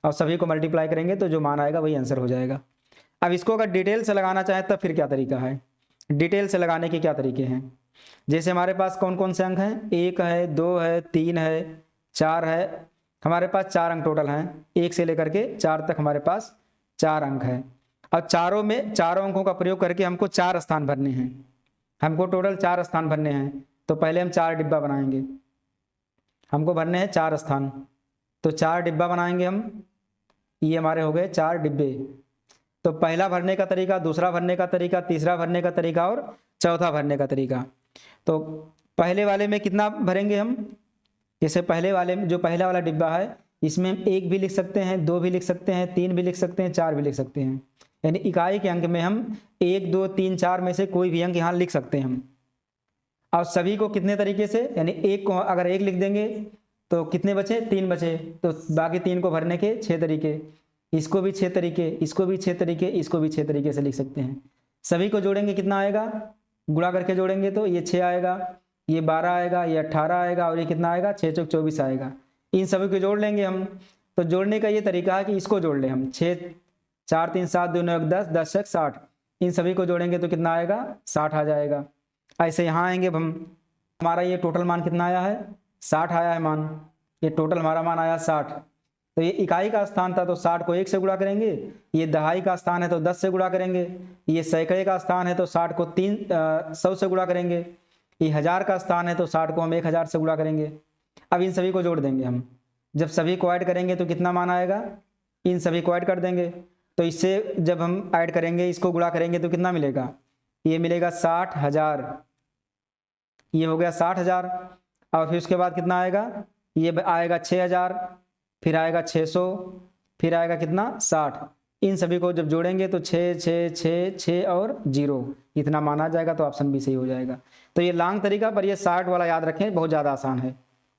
और सभी को मल्टीप्लाई करेंगे तो जो मान आएगा वही आंसर हो जाएगा। अब इसको अगर डिटेल से लगाना चाहे तब फिर क्या तरीका है, डिटेल से लगाने के क्या तरीके हैं। जैसे हमारे पास कौन कौन से अंक हैं, 1 है 2 है 3 है 4 है, हमारे पास 4 अंक टोटल हैं, 1 से लेकर के 4 तक हमारे पास 4 अंक हैं। और चारों अंकों का प्रयोग करके हमको 4 स्थान भरने हैं, हमको टोटल 4 स्थान भरने हैं। तो पहले हम 4 डिब्बा बनाएंगे, हमको भरने हैं 4 स्थान, तो 4 डिब्बा बनाएंगे हम, ये हमारे हो गए 4 डिब्बे। तो पहला भरने का तरीका, दूसरा भरने का तरीका, तीसरा भरने का तरीका और चौथा भरने का तरीका। तो पहले वाले में कितना भरेंगे हम, जैसे पहले वाले में जो पहला वाला डिब्बा है इसमें हम 1 भी लिख सकते हैं, 2 भी लिख सकते हैं, 3 भी लिख सकते हैं, 4 भी लिख सकते हैं, यानी इकाई के अंक में हम 1 2 3 4 में से कोई भी अंक यहाँ लिख सकते हैं हम। और सभी को कितने तरीके से, यानी 1 को अगर 1 लिख देंगे तो कितने बचे, 3 बचे, तो बाकी 3 को भरने के 6 तरीके। इसको भी 6 तरीके, इसको भी 6 तरीके, इसको भी 6 तरीके से लिख सकते हैं। सभी को जोड़ेंगे कितना आएगा, गुणा करके जोड़ेंगे तो ये 6 आएगा, ये 12 आएगा, ये 18 आएगा और ये कितना आएगा 6 चौक 24 आएगा। इन सभी को जोड़ लेंगे हम। तो जोड़ने का ये तरीका है कि इसको जोड़ लें हम, 6 4 3 7 2 9 10 10 6 60, इन सभी को जोड़ेंगे तो कितना आएगा 60 आ जाएगा। ऐसे यहाँ आएंगे हम, हमारा ये टोटल मान कितना आया है 60 आया है मान, ये टोटल हमारा मान आया 60। तो ये इकाई का स्थान था तो 60 को 1 से गुणा करेंगे, ये दहाई का स्थान है तो 10 से गुणा करेंगे, ये सैकड़े का स्थान है तो 60 को 100 से गुणा करेंगे, ये 1000 का स्थान है तो 60 को हम 1000 से गुणा करेंगे। अब इन सभी को जोड़ देंगे हम, जब सभी को ऐड करेंगे तो कितना मान आएगा, इन सभी को ऐड कर देंगे तो इससे जब हम ऐड करेंगे इसको गुणा करेंगे तो कितना मिलेगा, ये मिलेगा 60,000, ये हो गया 60,000। और फिर उसके बाद कितना आएगा, ये आएगा 6,000, फिर आएगा 600, फिर आएगा कितना 60। इन सभी को जब जोड़ेंगे तो 6 6 6 6 और 0 इतना माना जाएगा, तो ऑप्शन बी सही हो जाएगा। तो ये लॉन्ग तरीका, पर ये 60 वाला याद रखें, बहुत ज़्यादा आसान है।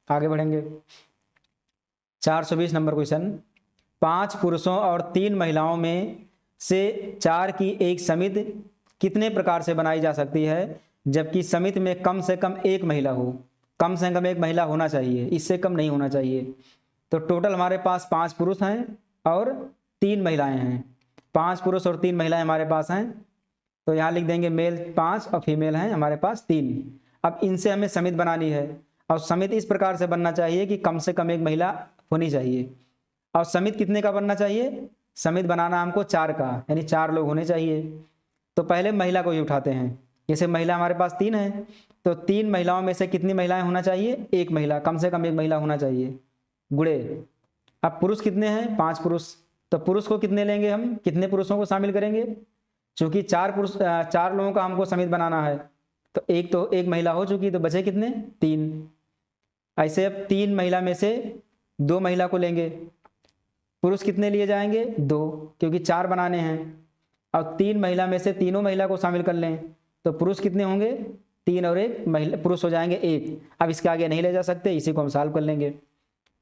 आगे बढ़ेंगे 420 नंबर क्वेश्चन, 5 पुरुषों और 3 महिलाओं में से 4 की एक समिति कितने प्रकार से बनाई जा सकती है, जबकि समिति में कम से कम एक महिला हो। कम से कम एक महिला होना चाहिए, इससे कम नहीं होना चाहिए। तो टोटल हमारे पास 5 पुरुष हैं और 3 महिलाएं हैं, 5 पुरुष और 3 महिलाएं हमारे पास हैं। तो यहाँ लिख देंगे मेल 5 और फीमेल हैं हमारे पास 3। अब इनसे हमें समिति बनानी है, और समिति इस प्रकार से बनना चाहिए कि कम से कम एक महिला होनी चाहिए। और समिति कितने का बनना चाहिए, समिति बनाना हमको 4 का, यानी 4 लोग होने चाहिए। तो पहले महिला को ही उठाते हैं, जैसे महिला हमारे पास 3 है, तो 3 महिलाओं में से कितनी महिलाएं होना चाहिए, एक महिला, कम से कम एक महिला होना चाहिए, गुणे। अब पुरुष कितने हैं, 5 पुरुष, तो पुरुष को कितने लेंगे हम, कितने पुरुषों को शामिल करेंगे, चूंकि 4 लोगों का हमको समिति बनाना है, तो एक महिला हो चुकी, तो बचे कितने 3। ऐसे अब 3 महिला में से 2 महिला को लेंगे, पुरुष कितने लिए जाएंगे 2, क्योंकि 4 बनाने हैं। और 3 महिला में से तीनों महिला को शामिल कर लें, तो पुरुष कितने होंगे 3 और 1 महिला, पुरुष हो जाएंगे 1। अब इसके आगे नहीं ले जा सकते, इसी को हम सॉल्व कर लेंगे।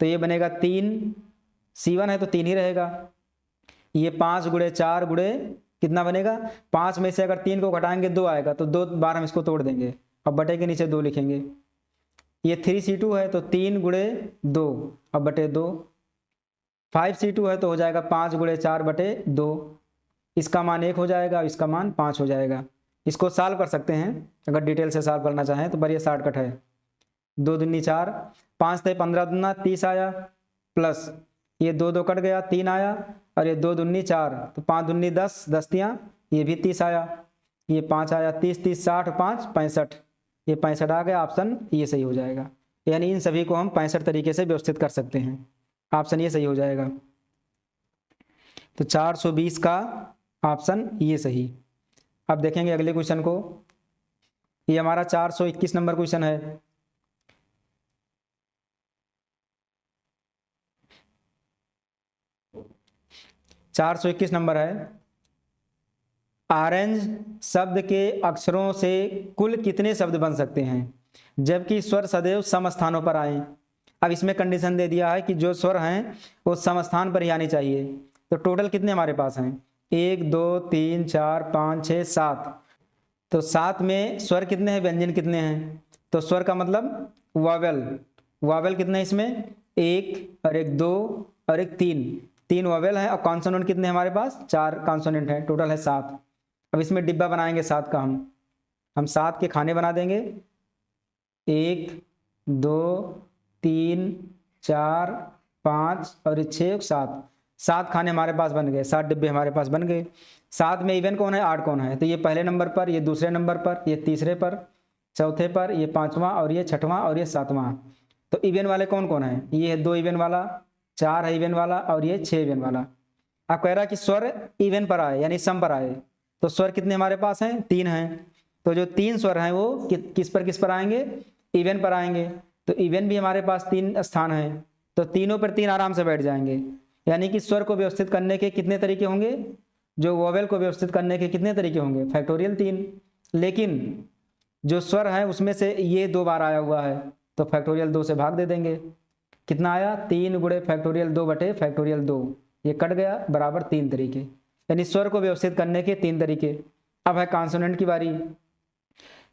तो ये बनेगा 3 C1 है तो 3 ही रहेगा, ये 5 गुणे 4 गुणे कितना बनेगा, 5 में से अगर 3 को घटाएंगे 2 आएगा, तो 2 बार हम इसको तोड़ देंगे, अब बटे के नीचे 2 लिखेंगे। ये 3C2 है तो 3 गुणे 2 अब बटे 2, 5C2 है तो हो जाएगा 5 गुणे 4 बटे 2, इसका मान 1 हो जाएगा, इसका मान 5 हो जाएगा। इसको सॉल्व कर सकते हैं अगर डिटेल से सॉल्व करना चाहें तो, पर ये शॉर्टकट है। 2 दूनी 4, 5 थे 15 दूना 30 आया, प्लस ये 2 2 कट गया 3 आया, और ये 2 दूनी 4, तो 5 दूनी 10 10 तियाँ, ये भी 30 आया, ये 5 आया, 30 30 60 5 65, ये 65 आ गया, ऑप्शन ये सही हो जाएगा। यानी इन सभी को हम 65 तरीके से व्यवस्थित कर सकते हैं, ऑप्शन ये सही हो जाएगा। तो 420 का ऑप्शन ये सही। अब देखेंगे अगले क्वेश्चन को, ये हमारा 421 नंबर क्वेश्चन है। $421 नंबर है, ऑरेंज शब्द के अक्षरों से कुल कितने शब्द बन सकते हैं, जबकि स्वर सदैव सम स्थानों पर आए। अब इसमें कंडीशन दे दिया है कि जो स्वर हैं वो सम स्थान पर ही आने चाहिए। तो टोटल कितने हमारे पास हैं, 1 2 3 4 5 6 7, तो 7 में स्वर कितने हैं, व्यंजन कितने हैं, तो स्वर का मतलब वावेल, वावेल कितने हैं इसमें, 1 और 1 2 और 1 3 वावेल है। और कॉन्सोनेंट कितने हमारे पास, 4 कॉन्सोनेंट हैं, टोटल है 7। अब इसमें डिब्बा बनाएंगे 7 का, हम 7 के खाने बना देंगे, 1 2 3 4 5 और 6 7 खाने हमारे पास बन गए, 7 डिब्बे हमारे पास बन गए। 7 में इवन कौन है, 8 कौन है, तो ये पहले नंबर पर, ये दूसरे नंबर पर, ये तीसरे पर, चौथे पर, ये 5वां और ये 6वां और ये 7वां। तो इवन वाले कौन कौन है, ये है 2 इवन वाला, 4 है इवन वाला और ये 6 इवन वाला। अब कह रहा कि स्वर इवन पर आए यानी सम पर आए, तो स्वर कितने हमारे पास हैं, 3 हैं। तो जो 3 स्वर हैं वो किस पर आएंगे, इवन पर आएंगे। तो इवन भी हमारे पास 3 स्थान हैं, तो तीनों पर 3 आराम से बैठ जाएंगे। यानी कि स्वर को व्यवस्थित करने के कितने तरीके होंगे, जो वोवेल को व्यवस्थित करने के कितने तरीके होंगे, फैक्टोरियल 3। लेकिन जो स्वर है उसमें से ये 2 बार आया हुआ है, तो फैक्टोरियल 2 से भाग दे देंगे। कितना आया, 3 गुणे फैक्टोरियल 2 बटे फैक्टोरियल 2, ये कट गया, बराबर 3 तरीके, यानी स्वर को व्यवस्थित करने के 3 तरीके। अब है कॉन्सोनेंट की बारी।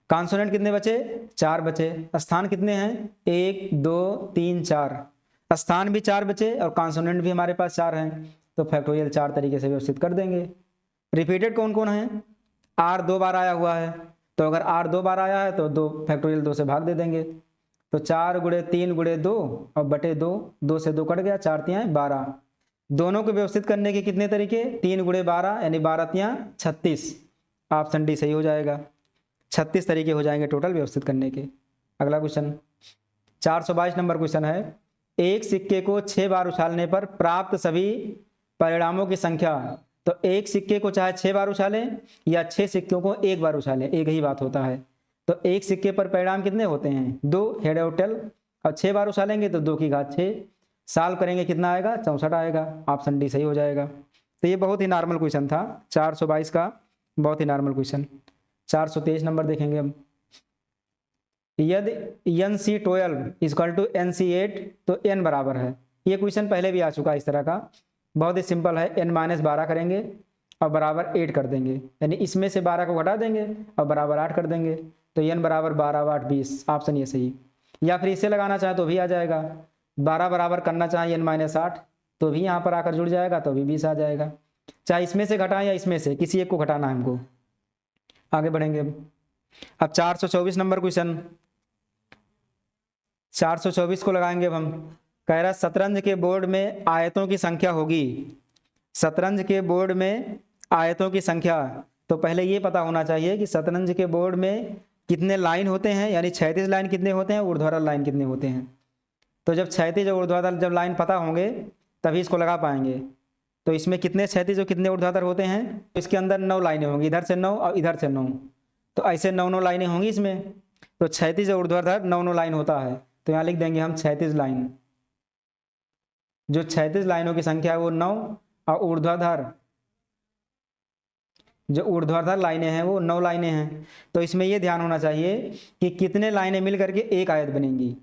कॉन्सोनेंट कितने बचे? 4 बचे। स्थान कितने हैं? 1 2 3 4। स्थान भी 4 बचे और कॉन्सोनेंट भी हमारे पास 4 हैं, तो फैक्टोरियल 4 तरीके से व्यवस्थित कर देंगे। रिपीटेड कौन कौन है? आर 2 बार आया हुआ है, तो अगर आर 2 बार आया है तो 2 फैक्टोरियल 2 से भाग दे देंगे, तो 4 गुणे 3 गुणे 2 और बटे 2, 2 से 2 कट गया, 4 तियां 12। दोनों को व्यवस्थित करने के कितने तरीके? 3 गुणे 12 यानी 12 तियां 36। ऑप्शन डी सही हो जाएगा। 36 तरीके हो जाएंगे टोटल व्यवस्थित करने के। अगला क्वेश्चन 422 नंबर क्वेश्चन है, एक सिक्के को 6 बार उछालने पर प्राप्त सभी परिणामों की संख्या। तो एक सिक्के को चाहे 6 बार उछालें या 6 सिक्कों को 1 बार उछालें, एक ही बात होता है। तो एक सिक्के पर परिणाम कितने होते हैं? 2, हेड और टेल, और 6 बार उछालेंगे तो 2 की घात 6। सॉल्व करेंगे कितना आएगा? 64 आएगा। ऑप्शन डी सही हो जाएगा। तो ये बहुत ही नॉर्मल क्वेश्चन था 422 का, बहुत ही नॉर्मल क्वेश्चन। 423 नंबर देखेंगे हम, यदि NC12 इक्वल टू NC8 तो n बराबर है। ये क्वेश्चन पहले भी आ चुका है इस तरह का, बहुत ही सिंपल है। n-12 करेंगे और बराबर 8 कर देंगे, यानी इसमें से 12 को घटा देंगे और बराबर 8 कर देंगे, तो n बराबर 12 8 20। ऑप्शन ये सही। या फिर इसे लगाना चाहे तो भी आ जाएगा, 12 बराबर करना चाहे n-8 तो भी यहाँ पर आकर जुड़ जाएगा, तो भी 20 आ जाएगा। चाहे इसमें से घटाएं या इसमें से, किसी एक को घटाना है हमको। आगे बढ़ेंगे अब 424 नंबर क्वेश्चन, 424 को लगाएंगे अब हम। कह रहा शतरंज के बोर्ड में आयतों की संख्या होगी। शतरंज के बोर्ड में आयतों की संख्या, तो पहले ये पता होना चाहिए कि शतरंज के बोर्ड में कितने लाइन होते हैं, यानी क्षैतिज लाइन कितने होते हैं, ऊर्ध्वाधर लाइन कितने होते हैं। तो जब क्षैतिज और ऊर्ध्वाधर जब लाइन पता होंगे तभी इसको लगा पाएंगे। तो इसमें कितने क्षैतिज और कितने ऊर्ध्वाधर होते हैं? इसके अंदर 9 लाइनें होंगी, इधर से 9 और इधर से 9, तो ऐसे 9 लाइनें होंगी इसमें। तो क्षैतिज और ऊर्ध्वाधर 9 लाइन होता है, तो यहाँ लिख देंगे हम क्षैतिज लाइन। जो क्षैतिज लाइनों की संख्या है वो 9, और ऊर्ध्वाधर जो ऊर्ध्वाधर लाइनें हैं वो 9 लाइनें हैं। तो इसमें ये ध्यान होना चाहिए कि कितने लाइनें मिल करके एक आयत बनेंगी,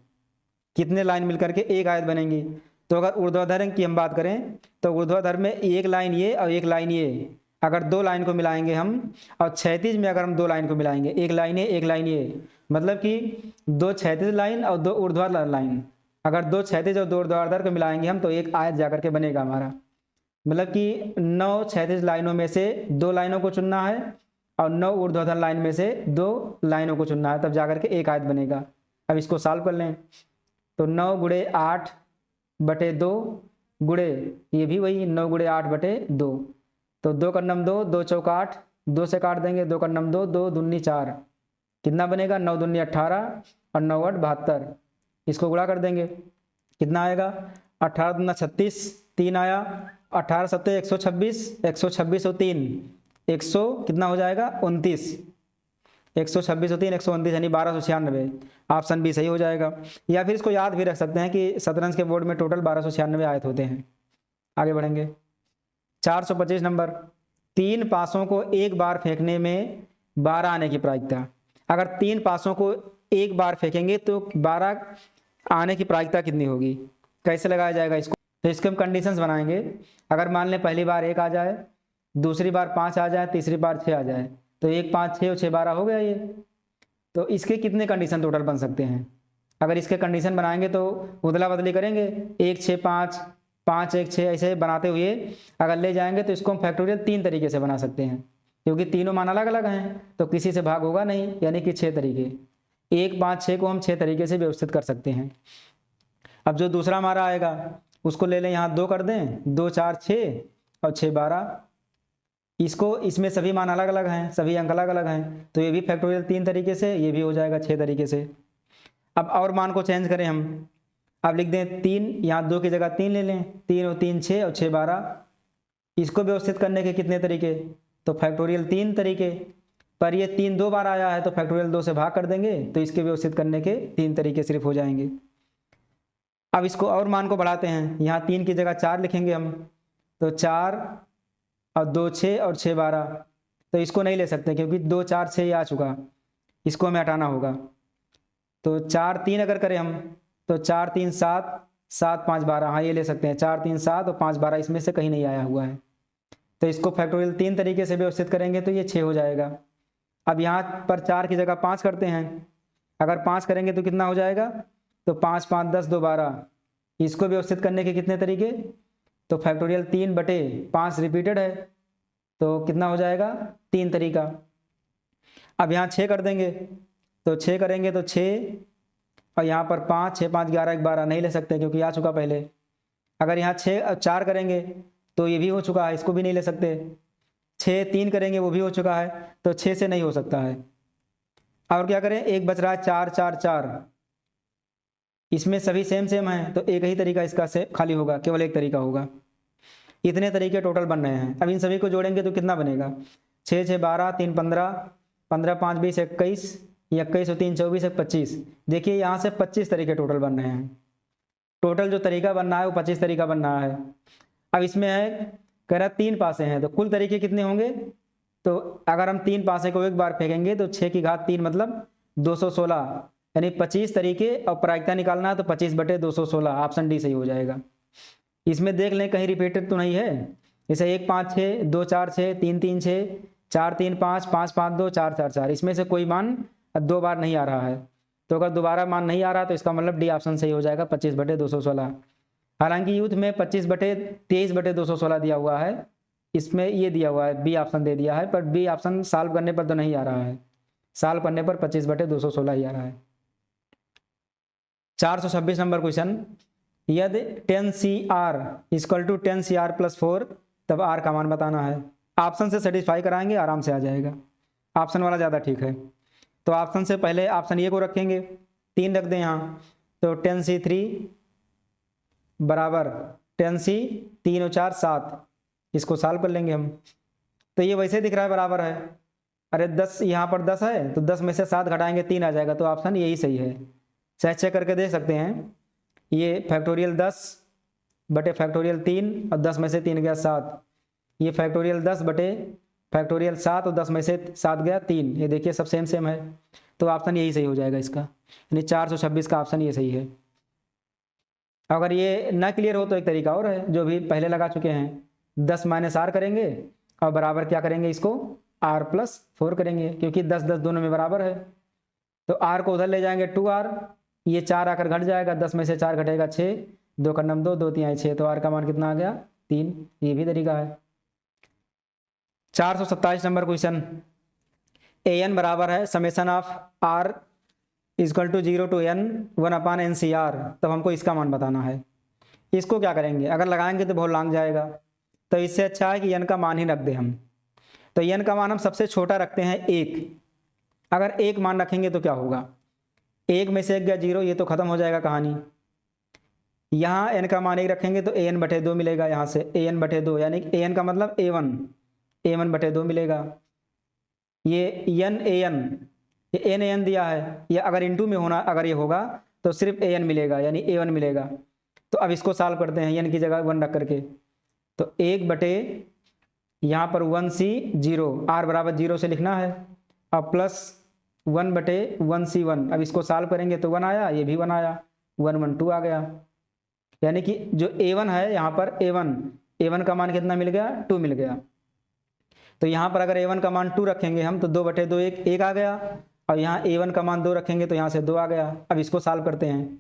कितने लाइन मिल करके एक आयत बनेंगी। तो अगर ऊर्ध्वाधर की हम बात करें तो ऊर्ध्वाधर में एक लाइन ये और एक लाइन ये, अगर 2 लाइन को मिलाएंगे हम, और क्षैतिज में अगर हम 2 लाइन को मिलाएंगे, एक लाइन ये एक लाइन ये, मतलब कि 2 क्षैतिज लाइन और 2 ऊर्ध्वाधर लाइन, अगर 2 क्षैतिज और 2 ऊर्ध्वाधर को मिलाएंगे हम तो एक आयत जाकर के बनेगा हमारा। मतलब कि 9 क्षैतिज लाइनों में से 2 लाइनों को चुनना है और 9 ऊर्ध्वाधर लाइन में से 2 लाइनों को चुनना है, तब जाकर के एक आयत बनेगा। अब इसको सॉल्व कर लें तो 9 गुणे 8 बटे 2 गुणे ये भी वही 9 गुणे 8 बटे 2, तो 2 का नम 2, 2 चौका 8, 2 से काट देंगे, 2 का नम 2, 2 दूनी 4, कितना बनेगा? 9 दूनी 18 और 9 8 72। इसको गुणा कर देंगे, कितना आएगा? 18 दूना 36, 3 आया, 18 सत्ते 126, 126 और 3 100 कितना हो जाएगा? 29, 126 और 3 129 यानी 1296। ऑप्शन बी सही हो जाएगा। या फिर इसको याद भी रख सकते हैं कि शतरंज के बोर्ड में टोटल 1296 आयत होते हैं। आगे बढ़ेंगे 425 नंबर, 3 पासों को एक बार फेंकने में 12 आने की प्रायिकता। अगर 3 पासों को एक बार फेंकेंगे तो 12 आने की प्रायिकता कितनी होगी? कैसे लगाया जाएगा इसको? तो इसके हम कंडीशंस बनाएंगे। अगर मान लें पहली बार 1 आ जाए, दूसरी बार 5 आ जाए, तीसरी बार 6 आ जाए, तो 1 5 6 और 6 12 हो गया ये। तो इसके कितने कंडीशन टोटल बन सकते हैं? अगर इसके कंडीशन बनाएंगे तो उदला बदली करेंगे, 1 6 5 5 1 6 ऐसे बनाते हुए अगर ले जाएंगे तो इसको हम फैक्टोरियल 3 तरीके से बना सकते हैं, क्योंकि तीनों मान अलग अलग हैं तो किसी से भाग होगा नहीं, यानी कि 6 तरीके। 1 5 6 को हम 6 तरीके से व्यवस्थित कर सकते हैं। अब जो दूसरा हमारा आएगा उसको ले लें, यहाँ 2 कर दें, 2 4 6 और 6 12। इसको इसमें सभी मान अलग अलग हैं, सभी अंक अलग अलग हैं, तो ये भी फैक्टोरियल 3 तरीके से, ये भी हो जाएगा 6 तरीके से। अब और मान को चेंज करें हम, अब लिख दें 3, यहाँ 2 की जगह 3 ले लें, 3 और 3 6 और 6 12। इसको व्यवस्थित करने के कितने तरीके? तो फैक्टोरियल 3 तरीके। पर ये 3 2 बार आया है तो फैक्टोरियल 2 से भाग कर देंगे, तो इसके व्यवस्थित करने के 3 तरीके सिर्फ हो जाएंगे। अब इसको और मान को बढ़ाते हैं, यहाँ 3 की जगह 4 लिखेंगे हम, तो 4 और 2 6 और 6 12। तो इसको नहीं ले सकते क्योंकि 2 4 6 आ चुका, इसको हमें हटाना होगा। तो 4 3 अगर करें हम तो 4 3 7 7 5 12, हाँ ये ले सकते हैं, 4 3 7 और 5 12 इसमें से कहीं नहीं आया हुआ है। तो इसको फैक्टोरियल 3 तरीके से व्यवस्थित करेंगे तो ये 6 हो जाएगा। अब यहाँ पर 4 की जगह 5 करते हैं, अगर 5 करेंगे तो कितना हो जाएगा, तो 5 5 10 2 12। इसको व्यवस्थित करने के कितने तरीके, तो फैक्टोरियल 3/5 रिपीटेड है तो कितना हो जाएगा, 3 तरीका। अब यहाँ 6 कर देंगे, तो 6 करेंगे तो 6 और यहाँ पर 5 6 5 11 12 नहीं ले सकते क्योंकि आ चुका पहले। अगर यहाँ 6 4 करेंगे तो ये भी हो चुका है, इसको भी नहीं ले सकते। 6 3 करेंगे वो भी हो चुका है, तो 6 से नहीं हो सकता है। और क्या करें, एक बच रहा है 4 4 4, इसमें सभी सेम सेम है तो एक ही तरीका इसका से खाली होगा, केवल एक तरीका होगा। इतने तरीके टोटल बन रहे हैं। अब इन सभी को जोड़ेंगे तो कितना बनेगा, 6 6 12 3 15 15 5 20 21, 21 और 3 24 1 25। देखिए यहाँ से 25 तरीके टोटल बन रहे हैं। टोटल जो तरीका बन रहा है वो 25 तरीका बन रहा है। अब इसमें है कह रहा 3 पासे हैं तो कुल तरीके कितने होंगे, तो अगर हम 3 पासे को एक बार फेंकेंगे तो 6 की घात 3 मतलब 216, यानी 25 तरीके और प्रायिकता निकालना है तो 25/216, ऑप्शन डी सही हो जाएगा। इसमें देख लें कहीं रिपीटेड तो नहीं है, जैसे 1 5 6 2 4 6 3 3 6 4 3 5 5 5 2 4 4 4, इसमें से कोई मान 2 बार नहीं आ रहा है। तो अगर दोबारा मान नहीं आ रहा तो इसका मतलब डी ऑप्शन सही हो जाएगा, 25/216। हालांकि यूथ में 25/23/216 दिया हुआ है, इसमें ये दिया हुआ है बी ऑप्शन दे दिया है, पर बी ऑप्शन सॉल्व करने पर तो नहीं आ रहा है, सॉल्व करने पर 25/216 ही आ रहा है। 426 नंबर क्वेश्चन, यदि 10CR = 10CR + 4 तब R का मान बताना है। ऑप्शन से सेटिस्फाई कराएंगे, आराम से आ जाएगा, ऑप्शन वाला ज़्यादा ठीक है। तो ऑप्शन से पहले ऑप्शन ए को रखेंगे, 3 रख दें यहाँ, तो 10C3 बराबर 10C 3 और 4 7, इसको सॉल्व कर लेंगे हम। तो ये वैसे दिख रहा है बराबर है, अरे 10 यहाँ पर 10 है तो 10 में से 7 घटाएंगे 3 आ जाएगा, तो ऑप्शन यही सही है। सहज चेक करके देख सकते हैं, ये फैक्टोरियल 10/3 और 10 में से 3 गया 7, ये फैक्टोरियल 10/7 और 10 में से 7 गया 3, ये देखिए सब सेम सेम है, तो ऑप्शन यही सही हो जाएगा इसका, यानी 426 का ऑप्शन ये सही है। अगर ये ना क्लियर हो तो एक तरीका और है जो भी पहले लगा चुके हैं, 10 - R करेंगे और बराबर क्या करेंगे, इसको R + 4 करेंगे, क्योंकि 10 10 दोनों में बराबर है। तो R को उधर ले जाएंगे 2R, ये 4 आकर घट जाएगा, 10 में से 4 घटेगा 6, 2 का 2 2 3 6, तो R का मान कितना आ गया 3, ये भी तरीका है। 427 नंबर क्वेश्चन, an बराबर है summation of R = 0 to n 1/NCR, तब हमको इसका मान बताना है। इसको क्या करेंगे, अगर लगाएंगे तो बहुत लॉन्ग जाएगा, तो इससे अच्छा है कि n का मान ही रख दें हम। तो n का मान हम सबसे छोटा रखते हैं 1, अगर 1 मान रखेंगे तो क्या होगा, 1 में से 1 गया 0, ये तो खत्म हो जाएगा कहानी। यहाँ n का मान 1 रखेंगे तो an/2 मिलेगा, यहाँ से an/2, यानी an का मतलब a1/2 मिलेगा। ये n ये an दिया है, या अगर इंटू में होना अगर ये होगा तो सिर्फ an मिलेगा, यानी a1 मिलेगा। तो अब इसको सॉल्व करते हैं n की जगह 1 रख करके, तो 1 यहाँ पर 1C 0, R बराबर 0 से लिखना है, अब प्लस 1/1C1, अब इसको सॉल्व करेंगे तो 1 आया, ये भी 1 आया, 1 1 2 आ गया, यानी कि जो a1 है यहाँ पर a1 का मान कितना मिल गया, 2 मिल गया। तो यहाँ पर अगर a1 का मान 2 रखेंगे हम तो 2/2 1 आ गया, और यहाँ a1 का मान 2 रखेंगे तो यहाँ से 2 आ गया। अब इसको सॉल्व करते हैं,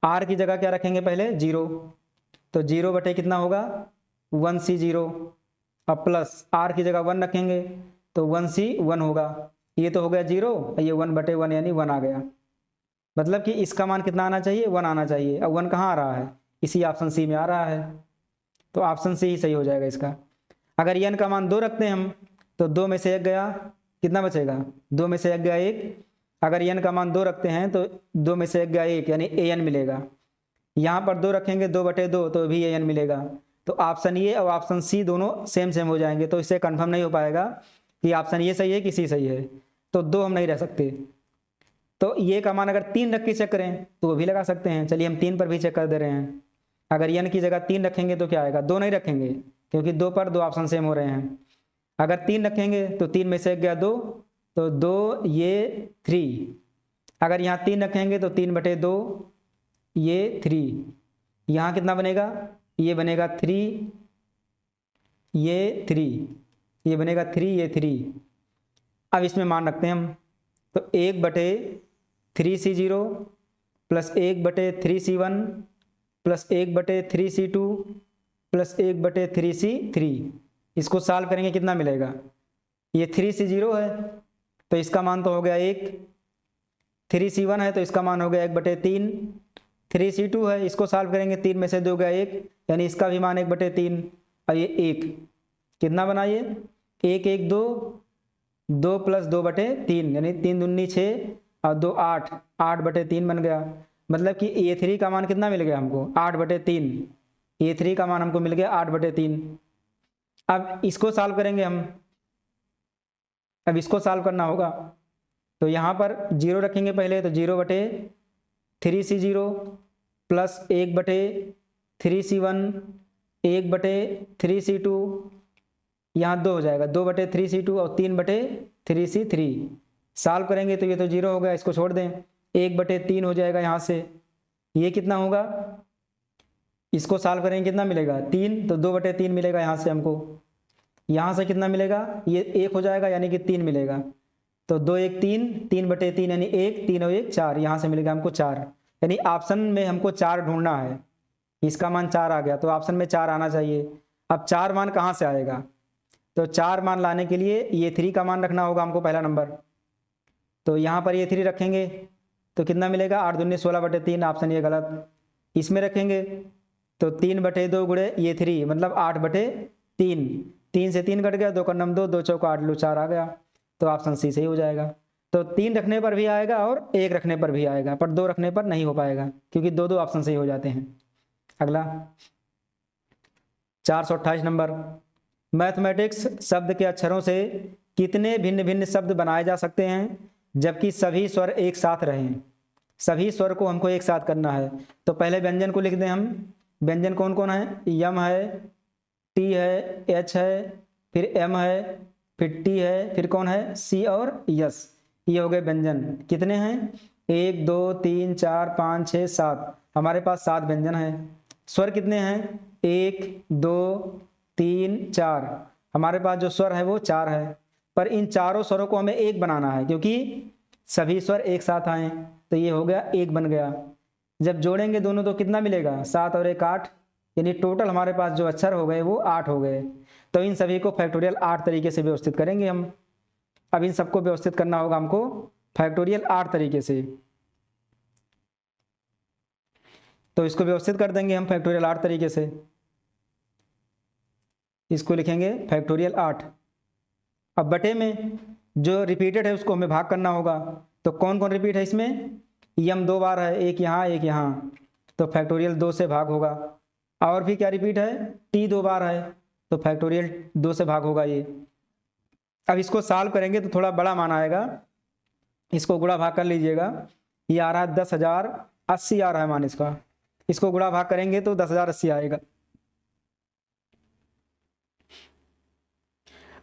R की जगह क्या रखेंगे पहले 0, तो 0 कितना होगा 1C 0, अब प्लस R की जगह 1 रखेंगे तो 1C 1 होगा, ये तो हो गया 0, ये 1/1 यानी 1 आ गया। मतलब कि इसका मान कितना आना चाहिए, 1 आना चाहिए। अब 1 कहाँ आ रहा है, इसी ऑप्शन सी में आ रहा है, तो ऑप्शन सी ही सही हो जाएगा इसका। अगर n का मान 2 रखते हैं हम तो 2 में से 1 गया, कितना बचेगा, 2 में से 1 गया 1, अगर n का मान 2 रखते हैं तो 2 में से 1 गया 1, यानी an मिलेगा। यहाँ पर 2 रखेंगे 2/2 तो भी an मिलेगा। तो ऑप्शन ए और ऑप्शन सी दोनों सेम सेम हो जाएंगे, तो इससे कंफर्म नहीं हो पाएगा कि ऑप्शन ये सही है कि सी सही है, तो 2 हम नहीं रह सकते। तो ये का मान अगर 3 रख के चेक करें तो वो भी लगा सकते हैं, चलिए हम 3 पर भी चेक कर दे रहे हैं। अगर n की जगह 3 रखेंगे तो क्या आएगा, 2 नहीं रखेंगे क्योंकि 2 पर 2 ऑप्शन सेम हो रहे हैं। अगर 3 रखेंगे तो 3 में से 1 गया 2, तो 2 ये 3, अगर यहाँ 3 रखेंगे तो 3/2 ये 3, यहाँ कितना बनेगा, ये बनेगा 3, ये 3, ये बनेगा 3, ये 3। अब इसमें मान रखते हैं हम, तो 1/3C0 plus 1/3C1 plus 1/3C2 plus 1/3C3, इसको सॉल्व करेंगे कितना मिलेगा, ये 3C0 है तो इसका मान तो हो गया 1, 3C1 है तो इसका मान हो गया 1/3, 3C2 है, इसको सॉल्व करेंगे 3 में से 2 गया 1, यानी इसका भी मान 1/3, और ये 1 कितना बना, ये 1 1 2, 2 + 2/3, यानी 3 दूनी 6 और 2 8, 8/3 बन गया। मतलब कि A3 का मान कितना मिल गया हमको, 8/3, A3 का मान हमको मिल गया 8/3। अब इसको सॉल्व करेंगे हम, अब इसको सॉल्व करना होगा, तो यहाँ पर 0 रखेंगे पहले, तो 0/3C0 प्लस 1/3C1 1/3C2, यहाँ 2 हो जाएगा, 2/3C2 और 3/3C3, सॉल्व करेंगे तो ये तो 0 हो गया, इसको छोड़ दें, 1/3 हो जाएगा यहाँ से, ये कितना होगा, इसको सॉल्व करेंगे कितना मिलेगा 3, तो 2/3 मिलेगा यहाँ से हमको, यहाँ से कितना मिलेगा, ये 1 हो जाएगा यानी कि 3 मिलेगा, तो 2 1 3, 3/3 यानी 1, 3 और 1 4, यहाँ से मिलेगा हमको 4, यानी ऑप्शन में हमको 4 ढूंढना है, इसका मान 4 आ गया तो ऑप्शन में 4 आना चाहिए। अब 4 मान कहाँ से आएगा, तो 4 मान लाने के लिए ये 3 का मान रखना होगा हमको पहला नंबर, तो यहाँ पर ये 3 रखेंगे तो कितना मिलेगा, 8 दूनी 16/3, ऑप्शन ये गलत। इसमें रखेंगे तो 3/2 गुणे ये 3, मतलब 8/3, 3 से 3 कट गया, 2 का नम 2, 2 चौका 8 लो 4 आ गया, तो ऑप्शन सी सही हो जाएगा। तो 3 रखने पर भी आएगा और 1 रखने पर भी आएगा, पर 2 रखने पर नहीं हो पाएगा क्योंकि 2 2 ऑप्शन सही हो जाते हैं। अगला 428 नंबर, मैथमेटिक्स शब्द के अक्षरों से कितने भिन्न भिन्न शब्द बनाए जा सकते हैं जबकि सभी स्वर एक साथ रहें। सभी स्वर को हमको एक साथ करना है, तो पहले व्यंजन को लिख दें हम। व्यंजन कौन कौन है, यम है, टी है, एच है, फिर एम है, फिर टी है, फिर कौन है, सी और यस, ये हो गए व्यंजन। कितने हैं, 1 2 3 4 5 6 7, हमारे पास 7 व्यंजन हैं। स्वर कितने हैं, 1 2 3 4, हमारे पास जो स्वर है वो 4 है, पर इन चारों स्वरों को हमें एक बनाना है क्योंकि सभी स्वर एक साथ आए, तो ये हो गया 1 बन गया। जब जोड़ेंगे दोनों तो कितना मिलेगा, 7 और 1 8, यानी टोटल हमारे पास जो अक्षर हो गए वो 8 हो गए। तो इन सभी को फैक्टोरियल 8 तरीके से व्यवस्थित करेंगे हम। अब इन सबको व्यवस्थित करना होगा हमको फैक्टोरियल 8 तरीके से, तो इसको व्यवस्थित कर देंगे हम फैक्टोरियल 8 तरीके से। इसको लिखेंगे फैक्टोरियल 8। अब बटे में जो रिपीटेड है उसको हमें भाग करना होगा, तो कौन कौन रिपीट है इसमें, यम 2 बार है, एक यहाँ एक यहाँ, तो फैक्टोरियल 2 से भाग होगा। और भी क्या रिपीट है, टी 2 बार है, तो फैक्टोरियल 2 से भाग होगा ये। अब इसको सॉल्व करेंगे तो थोड़ा बड़ा मान आएगा, इसको गुणा भाग कर लीजिएगा, ये आ रहा है 10,080 आ रहा है मान इसका, इसको गुणा भाग करेंगे तो 10,080 आएगा।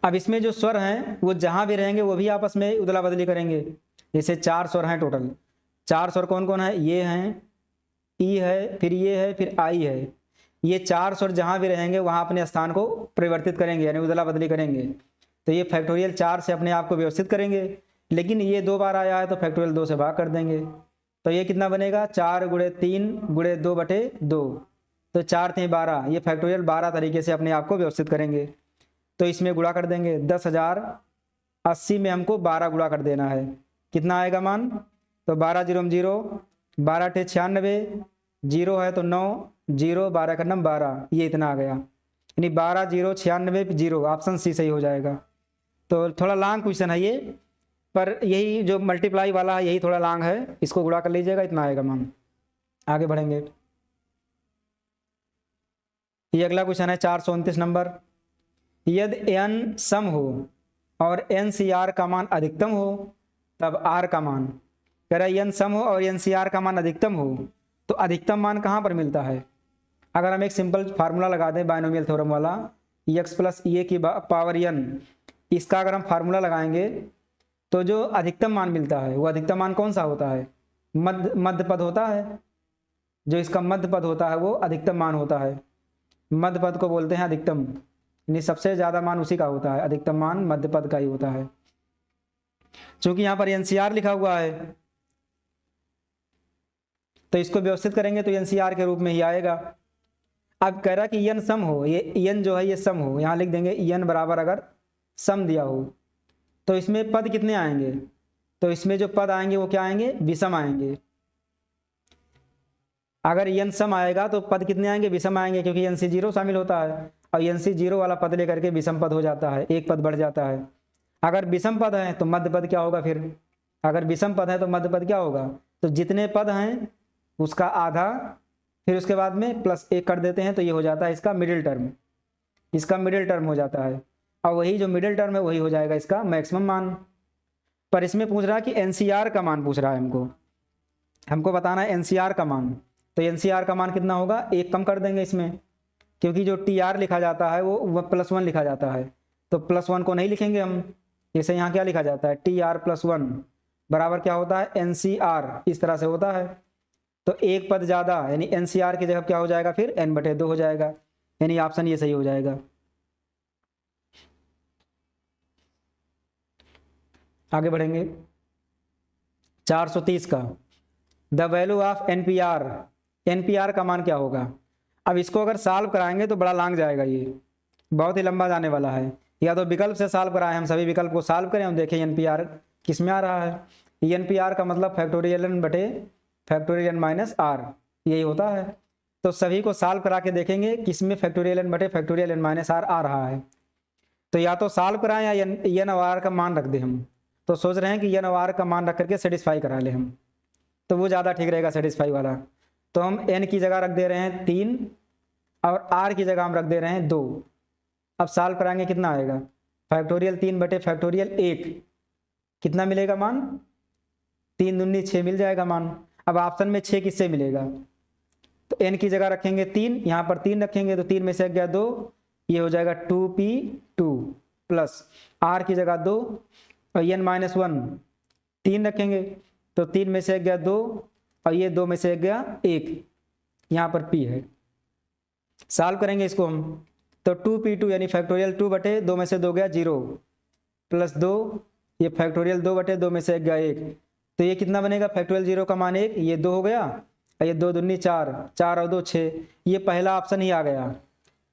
अब इसमें जो स्वर हैं वो जहां भी रहेंगे वो भी आपस में उदला बदली करेंगे। जैसे 4 स्वर हैं टोटल, 4 स्वर कौन कौन है, ये हैं, ई है, फिर ये है, फिर आई है। ये 4 स्वर जहां भी रहेंगे वहां अपने स्थान को परिवर्तित करेंगे, यानी उदला बदली करेंगे। तो ये फैक्टोरियल 4 से अपने आप को व्यवस्थित करेंगे, लेकिन ये 2 बार आया है तो फैक्टोरियल 2 से भाग कर देंगे। तो ये कितना बनेगा, 4 × 3 × 2/2, तो 4 3 12, ये फैक्टोरियल 12 तरीके से अपने आप को व्यवस्थित करेंगे। तो इसमें गुणा कर देंगे, 10,080 में हमको 12 गुणा कर देना है, कितना आएगा मान, तो 12 0 0, 12 × 96, 0 है तो 9, 0 12 का नम 12, ये इतना आ गया, यानी 12 0 96 0, ऑप्शन सी सही हो जाएगा। तो थोड़ा लॉन्ग क्वेश्चन है ये, पर यही जो मल्टीप्लाई वाला है यही थोड़ा लॉन्ग है, इसको गुणा कर लीजिएगा, इतना आएगा मान। आगे बढ़ेंगे, ये अगला क्वेश्चन है 429 नंबर, यदि n सम हो और NCR का मान अधिकतम हो तब R का मान, कह रहा है n सम हो और NCR का मान अधिकतम हो, तो अधिकतम मान कहाँ पर मिलता है। अगर हम एक सिंपल फार्मूला लगा दें बाइनोमियल थ्योरम वाला, x + e की पावर n, इसका अगर हम फार्मूला लगाएंगे तो जो अधिकतम मान मिलता है वो अधिकतम मान कौन सा होता है, मध्य पद होता है। जो इसका मध्य पद होता है वो अधिकतम मान होता है। मध्य पद को बोलते हैं अधिकतम, यानी सबसे ज़्यादा मान उसी का होता है, अधिकतम मान मध्य पद का ही होता है। चूंकि यहाँ पर एनसीआर लिखा हुआ है तो इसको व्यवस्थित करेंगे तो एनसीआर के रूप में ही आएगा। अब कह रहा कि एन सम हो, ये एन जो है ये सम हो, यहाँ लिख देंगे एन बराबर अगर सम दिया हो तो इसमें पद कितने आएंगे, तो इसमें जो पद आएंगे वो क्या आएंगे, विषम आएंगे। अगर एन सम आएगा तो पद कितने आएंगे, विषम आएंगे, क्योंकि एन सी जीरो शामिल होता है और एन सी जीरो वाला पद लेकर के विषम पद हो जाता है, एक पद बढ़ जाता है। अगर विषम पद है तो मध्य पद क्या होगा, फिर अगर विषम पद है तो मध्य पद क्या होगा, तो जितने पद हैं उसका आधा, फिर उसके बाद में प्लस एक कर देते हैं तो ये हो जाता है इसका मिडिल टर्म, इसका मिडिल टर्म हो जाता है, और वही जो मिडिल टर्म है वही हो जाएगा इसका मैक्सिमम मान। पर इसमें पूछ रहा है कि एनसीआर का मान पूछ रहा है हमको बताना है एनसीआर का मान। तो एनसीआर का मान कितना होगा, एक कम कर देंगे इसमें, क्योंकि जो टीआर लिखा जाता है वो +1 लिखा जाता है, तो +1 को नहीं लिखेंगे हम, जैसे यहाँ क्या लिखा जाता है टीआर +1 बराबर क्या होता है एनसीआर, इस तरह से होता है। तो एक पद ज़्यादा यानी एनसीआर की जगह क्या हो जाएगा फिर n/2 हो जाएगा, यानी ऑप्शन ये सही हो जाएगा। आगे बढ़ेंगे 430 का, the value of NPR, NPR का मान क्या होगा। अब इसको अगर सॉल्व कराएंगे तो बड़ा लॉन्ग जाएगा, ये बहुत ही लंबा जाने वाला है। या तो विकल्प से सॉल्व कराएं, हम सभी विकल्प को सॉल्व करें, हम देखें एनपीआर किस में आ रहा है। एनपीआर का मतलब फैक्टोरियल n बटे फैक्टोरियल -r यही होता है। तो सभी को सॉल्व करा के देखेंगे किस में फैक्टोरियल n बटे फैक्टोरियल n-r आ रहा है। तो या तो सॉल्व कराएं या एन और r का मान रख दें हम, तो सोच रहे हैं कि एन और r का मान रख करके सेटिस्फाई करा लें हम, तो वो ज़्यादा ठीक रहेगा सेटिस्फाई वाला। तो हम n की जगह रख दे रहे हैं 3 और r की जगह हम रख दे रहे हैं 2। अब सॉल्व कराएंगे कितना आएगा, फैक्टोरियल 3 बटे फैक्टोरियल 1 कितना मिलेगा मान, 3 दूनी 6 मिल जाएगा मान। अब ऑप्शन में 6 किससे मिलेगा, तो n की जगह रखेंगे 3, यहाँ पर 3 रखेंगे तो 3 में से गया 2, ये हो जाएगा 2p2 प्लस r की जगह 2 और n-1 3 रखेंगे तो 3 में से गया 2 और ये 2 में से गया 1, यहाँ पर p है। सॉल्व करेंगे इसको हम तो 2p2 यानी फैक्टोरियल 2 बटे 2 में से 2 गया 0 प्लस 2, ये फैक्टोरियल 2 बटे 2 में से गया 1, तो ये कितना बनेगा फैक्टोरियल 0 का मान 1, ये 2 हो गया और ये 2 दूनी 4, 4 और 2 6, ये पहला ऑप्शन ही आ गया।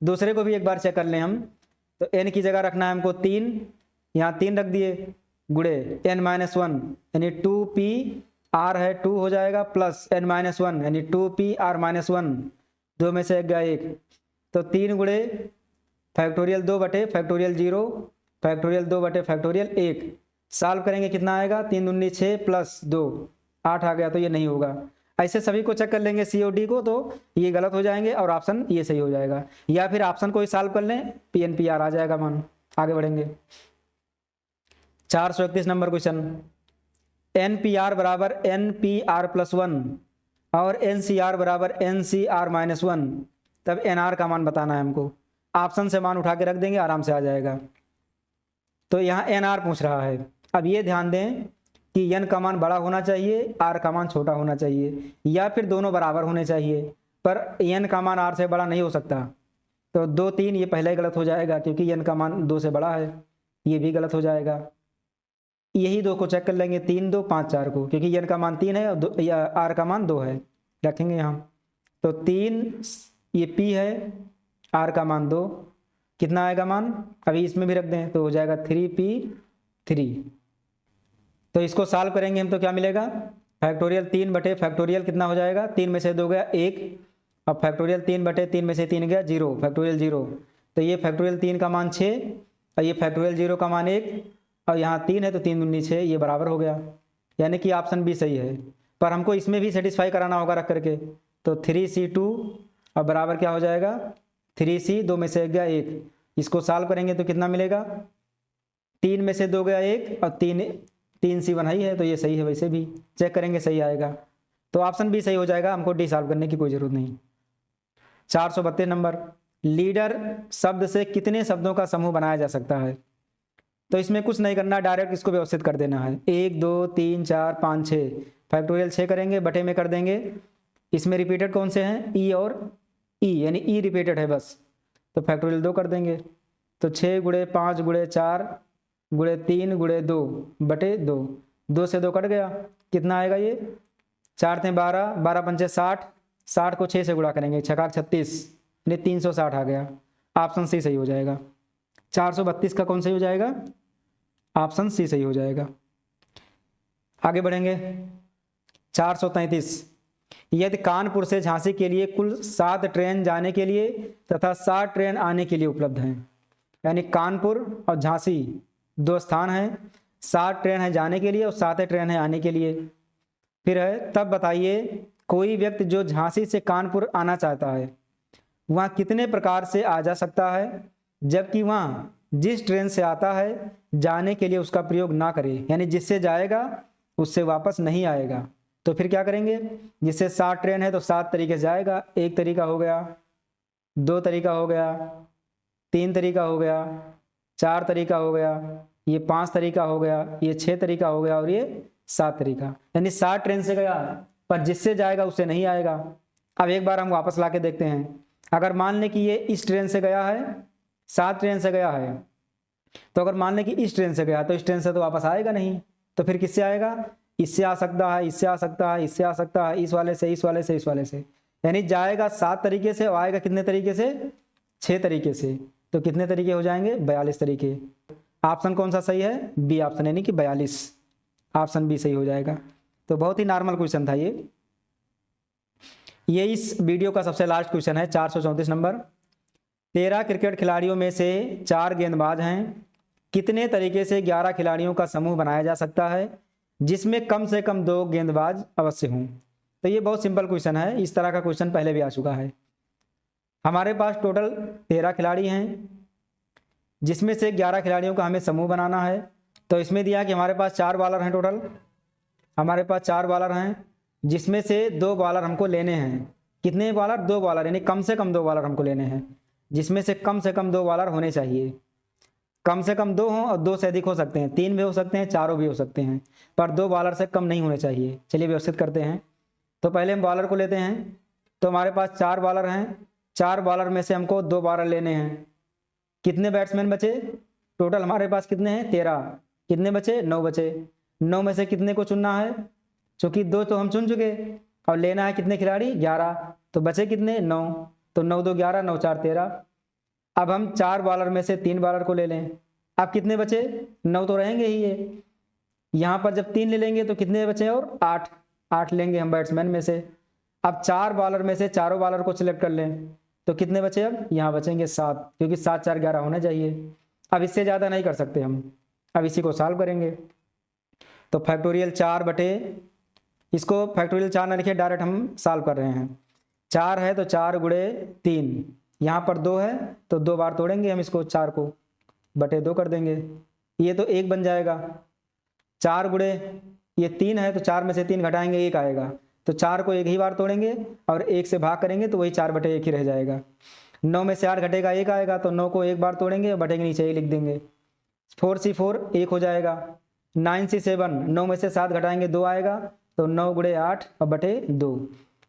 दूसरे को भी एक बार चेक कर लें हम, तो n की जगह रखना है हमको 3, यहाँ 3 रख दिए गुड़े n-1 यानी 2p r है 2 हो जाएगा प्लस n-1 यानी 2p r-1, 2 में से गया 1, तो 3 गुड़े फैक्टोरियल 2 बटे फैक्टोरियल 0 फैक्टोरियल 2 बटे फैक्टोरियल 1, सॉल्व करेंगे कितना आएगा 3 दूनी 6 प्लस 2 8 आ गया, तो ये नहीं होगा। ऐसे सभी को चेक कर लेंगे COD को, तो ये गलत हो जाएंगे और ऑप्शन ये सही हो जाएगा, या फिर ऑप्शन को ही सॉल्व कर लें PNPR आ जाएगा मान। आगे बढ़ेंगे 431 नंबर क्वेश्चन, NPR बराबर NPR+1 और NCR बराबर NCR-1, तब NR का मान बताना है हमको। ऑप्शन से मान उठा के रख देंगे, आराम से आ जाएगा। तो यहाँ NR पूछ रहा है। अब ये ध्यान दें कि n का मान बड़ा होना चाहिए, r का मान छोटा होना चाहिए, या फिर दोनों बराबर होने चाहिए, पर n का मान r से बड़ा नहीं हो सकता। तो 2 3 ये पहले ही गलत हो जाएगा, क्योंकि n का मान 2 से बड़ा है, ये भी गलत हो जाएगा। यही 2 को चेक कर लेंगे 3 2 5 4 को, क्योंकि n का मान 3 है और r का मान 2 है, रखेंगे यहाँ। तो 3 ये p है, r का मान 2, कितना आएगा मान, अभी इसमें भी रख दें तो हो जाएगा 3p3। तो इसको सॉल्व करेंगे हम तो क्या मिलेगा, फैक्टोरियल 3 बटे फैक्टोरियल कितना हो जाएगा, 3 में से 2 गया 1, अब फैक्टोरियल 3 बटे 3 में से 3 गया 0 फैक्टोरियल 0, तो ये फैक्टोरियल 3 का मान 6 और ये फैक्टोरियल 0 का मान 1 और यहाँ 3 है तो 3 दूनी 6, ये बराबर हो गया, यानी कि ऑप्शन भी सही है। पर हमको इसमें भी सेटिस्फाई कराना होगा रख करके, तो 3c2 अब बराबर क्या हो जाएगा 3c, 2 में से गया 1, इसको सॉल्व करेंगे तो कितना मिलेगा, 3 में से 2 गया 1 और 3c1 ही है, तो ये सही है। वैसे भी चेक करेंगे सही आएगा, तो ऑप्शन भी सही हो जाएगा, हमको डी सॉल्व करने की कोई जरूरत नहीं। 432 नंबर, लीडर शब्द से कितने शब्दों का समूह बनाया जा सकता है। तो इसमें कुछ नहीं करना, डायरेक्ट इसको व्यवस्थित कर देना है, 1 2 3 4 5 6 फैक्टोरियल 6 करेंगे, बटे में कर देंगे इसमें रिपीटेड कौन से हैं, ई और ई, यानी ई रिपीटेड है बस, तो फैक्टोरियल 2 कर देंगे। तो 6 गुणे 5 गुणे 4 गुणे 3 गुणे 2 बटे 2, 2 से 2 कट गया, कितना आएगा ये, 4 थे 12, 12 पंचे 60, 60 को 6 से गुणा करेंगे, 6 36, यानी 360 आ गया। ऑप्शन सी सही हो जाएगा। 432 का कौन सही हो जाएगा, ऑप्शन सी सही हो जाएगा। आगे बढ़ेंगे। 433, यदि कानपुर से झांसी के लिए कुल 7 ट्रेन जाने के लिए तथा 7 ट्रेन आने के लिए उपलब्ध हैं, यानी कानपुर और झांसी 2 स्थान हैं, 7 ट्रेन है जाने के लिए और 7 ट्रेन है आने के लिए। फिर है, तब बताइए कोई व्यक्ति जो झांसी से कानपुर आना चाहता है वहाँ कितने प्रकार से आ जा सकता है, जबकि वहाँ जिस ट्रेन से आता है जाने के लिए उसका प्रयोग ना करे, यानी जिससे जाएगा उससे वापस नहीं आएगा। तो फिर क्या करेंगे, जिससे 7 ट्रेन है तो 7 तरीके से जाएगा। 1 तरीका हो गया, 2 तरीका हो गया, 3 तरीका हो गया, 4 तरीका हो गया, ये 5 तरीका हो गया, ये 6 तरीका हो गया और ये 7 तरीका, यानी 7 ट्रेन से गया पर जिससे जाएगा उससे नहीं आएगा। अब एक बार हम वापस ला के देखते हैं। अगर मान लें कि ये इस ट्रेन से गया है, 7 ट्रेन से गया है, तो अगर मान लें कि इस ट्रेन से गया तो इस ट्रेन से तो वापस आएगा नहीं, तो फिर किससे आएगा, इससे आ सकता है, इससे आ सकता है, इससे आ सकता है, इस वाले से, इस वाले से, इस वाले से, यानी जाएगा 7 तरीके से और आएगा कितने तरीके से, 6 तरीके से। तो कितने तरीके हो जाएंगे, 42 तरीके। ऑप्शन कौन सा सही है, बी ऑप्शन, यानी कि 42, ऑप्शन बी सही हो जाएगा। तो बहुत ही नॉर्मल क्वेश्चन था ये इस वीडियो का सबसे लास्ट क्वेश्चन है, 434 नंबर। 13 क्रिकेट खिलाड़ियों में से 4 गेंदबाज हैं, कितने तरीके से 11 खिलाड़ियों का समूह बनाया जा सकता है जिसमें कम से कम 2 गेंदबाज अवश्य हों। तो ये बहुत सिंपल क्वेश्चन है, इस तरह का क्वेश्चन पहले भी आ चुका है। हमारे पास टोटल 13 खिलाड़ी हैं, जिसमें से 11 खिलाड़ियों का हमें समूह बनाना है। तो इसमें दिया कि हमारे पास 4 बॉलर हैं, टोटल हमारे पास 4 बॉलर हैं, जिसमें से 2 बॉलर हमको लेने हैं। कितने बॉलर, 2 बॉलर, यानी कम से कम 2 बॉलर हमको लेने हैं, जिसमें से कम 2 बॉलर होने चाहिए। कम से कम 2 हों और 2 से अधिक हो सकते हैं, 3 भी हो सकते हैं, 4 भी हो सकते हैं, पर 2 बॉलर से कम नहीं होने चाहिए। चलिए व्यवस्थित करते हैं। तो पहले हम बॉलर को लेते हैं। तो हमारे पास 4 बॉलर हैं, 4 बॉलर में से हमको 2 बॉलर लेने हैं। कितने बैट्समैन बचे, टोटल हमारे पास कितने हैं, 13, कितने बचे, 9 बचे। 9 में से कितने को चुनना है, क्योंकि 2 तो हम चुन चुके और लेना है कितने खिलाड़ी, 11, तो बचे कितने, 9, तो 9 2 11, 9 4 13। अब हम 4 बॉलर में से 3 बॉलर को ले लें। अब कितने बचे, 9 तो रहेंगे ही ये, यहाँ पर जब 3 ले लेंगे तो कितने बचे, और 8 लेंगे हम बैट्समैन में से। अब 4 बॉलर में से चारों बॉलर को सिलेक्ट कर लें तो कितने बचे, अब यहाँ बचेंगे 7, क्योंकि 7 4 11 होना चाहिए। अब इससे ज़्यादा नहीं कर सकते हम, अब इसी को सॉल्व करेंगे। तो फैक्टोरियल 4 बटे, इसको फैक्टोरियल 4 ना लिखे, डायरेक्ट हम सॉल्व कर रहे हैं। 4 है तो 4 गुणे 3, यहाँ पर 2 है तो 2 बार तोड़ेंगे हम इसको, 4 को बटे 2 कर देंगे, ये तो 1 बन जाएगा। 4 गुणे ये 3 है तो 4 में से 3 घटाएंगे 1 आएगा, तो 4 को 1 ही बार तोड़ेंगे और 1 से भाग करेंगे तो वही 4 बटे 1 ही रह जाएगा। 9 में से 8 घटेगा 1 आएगा, तो 9 को 1 बार तोड़ेंगे और बटे के नीचे ही लिख देंगे। 4 C 4 1 हो जाएगा। 9 C 7, 9 में से 7 घटाएंगे 2 आएगा, तो 9 गुणे 8 और बटे 2।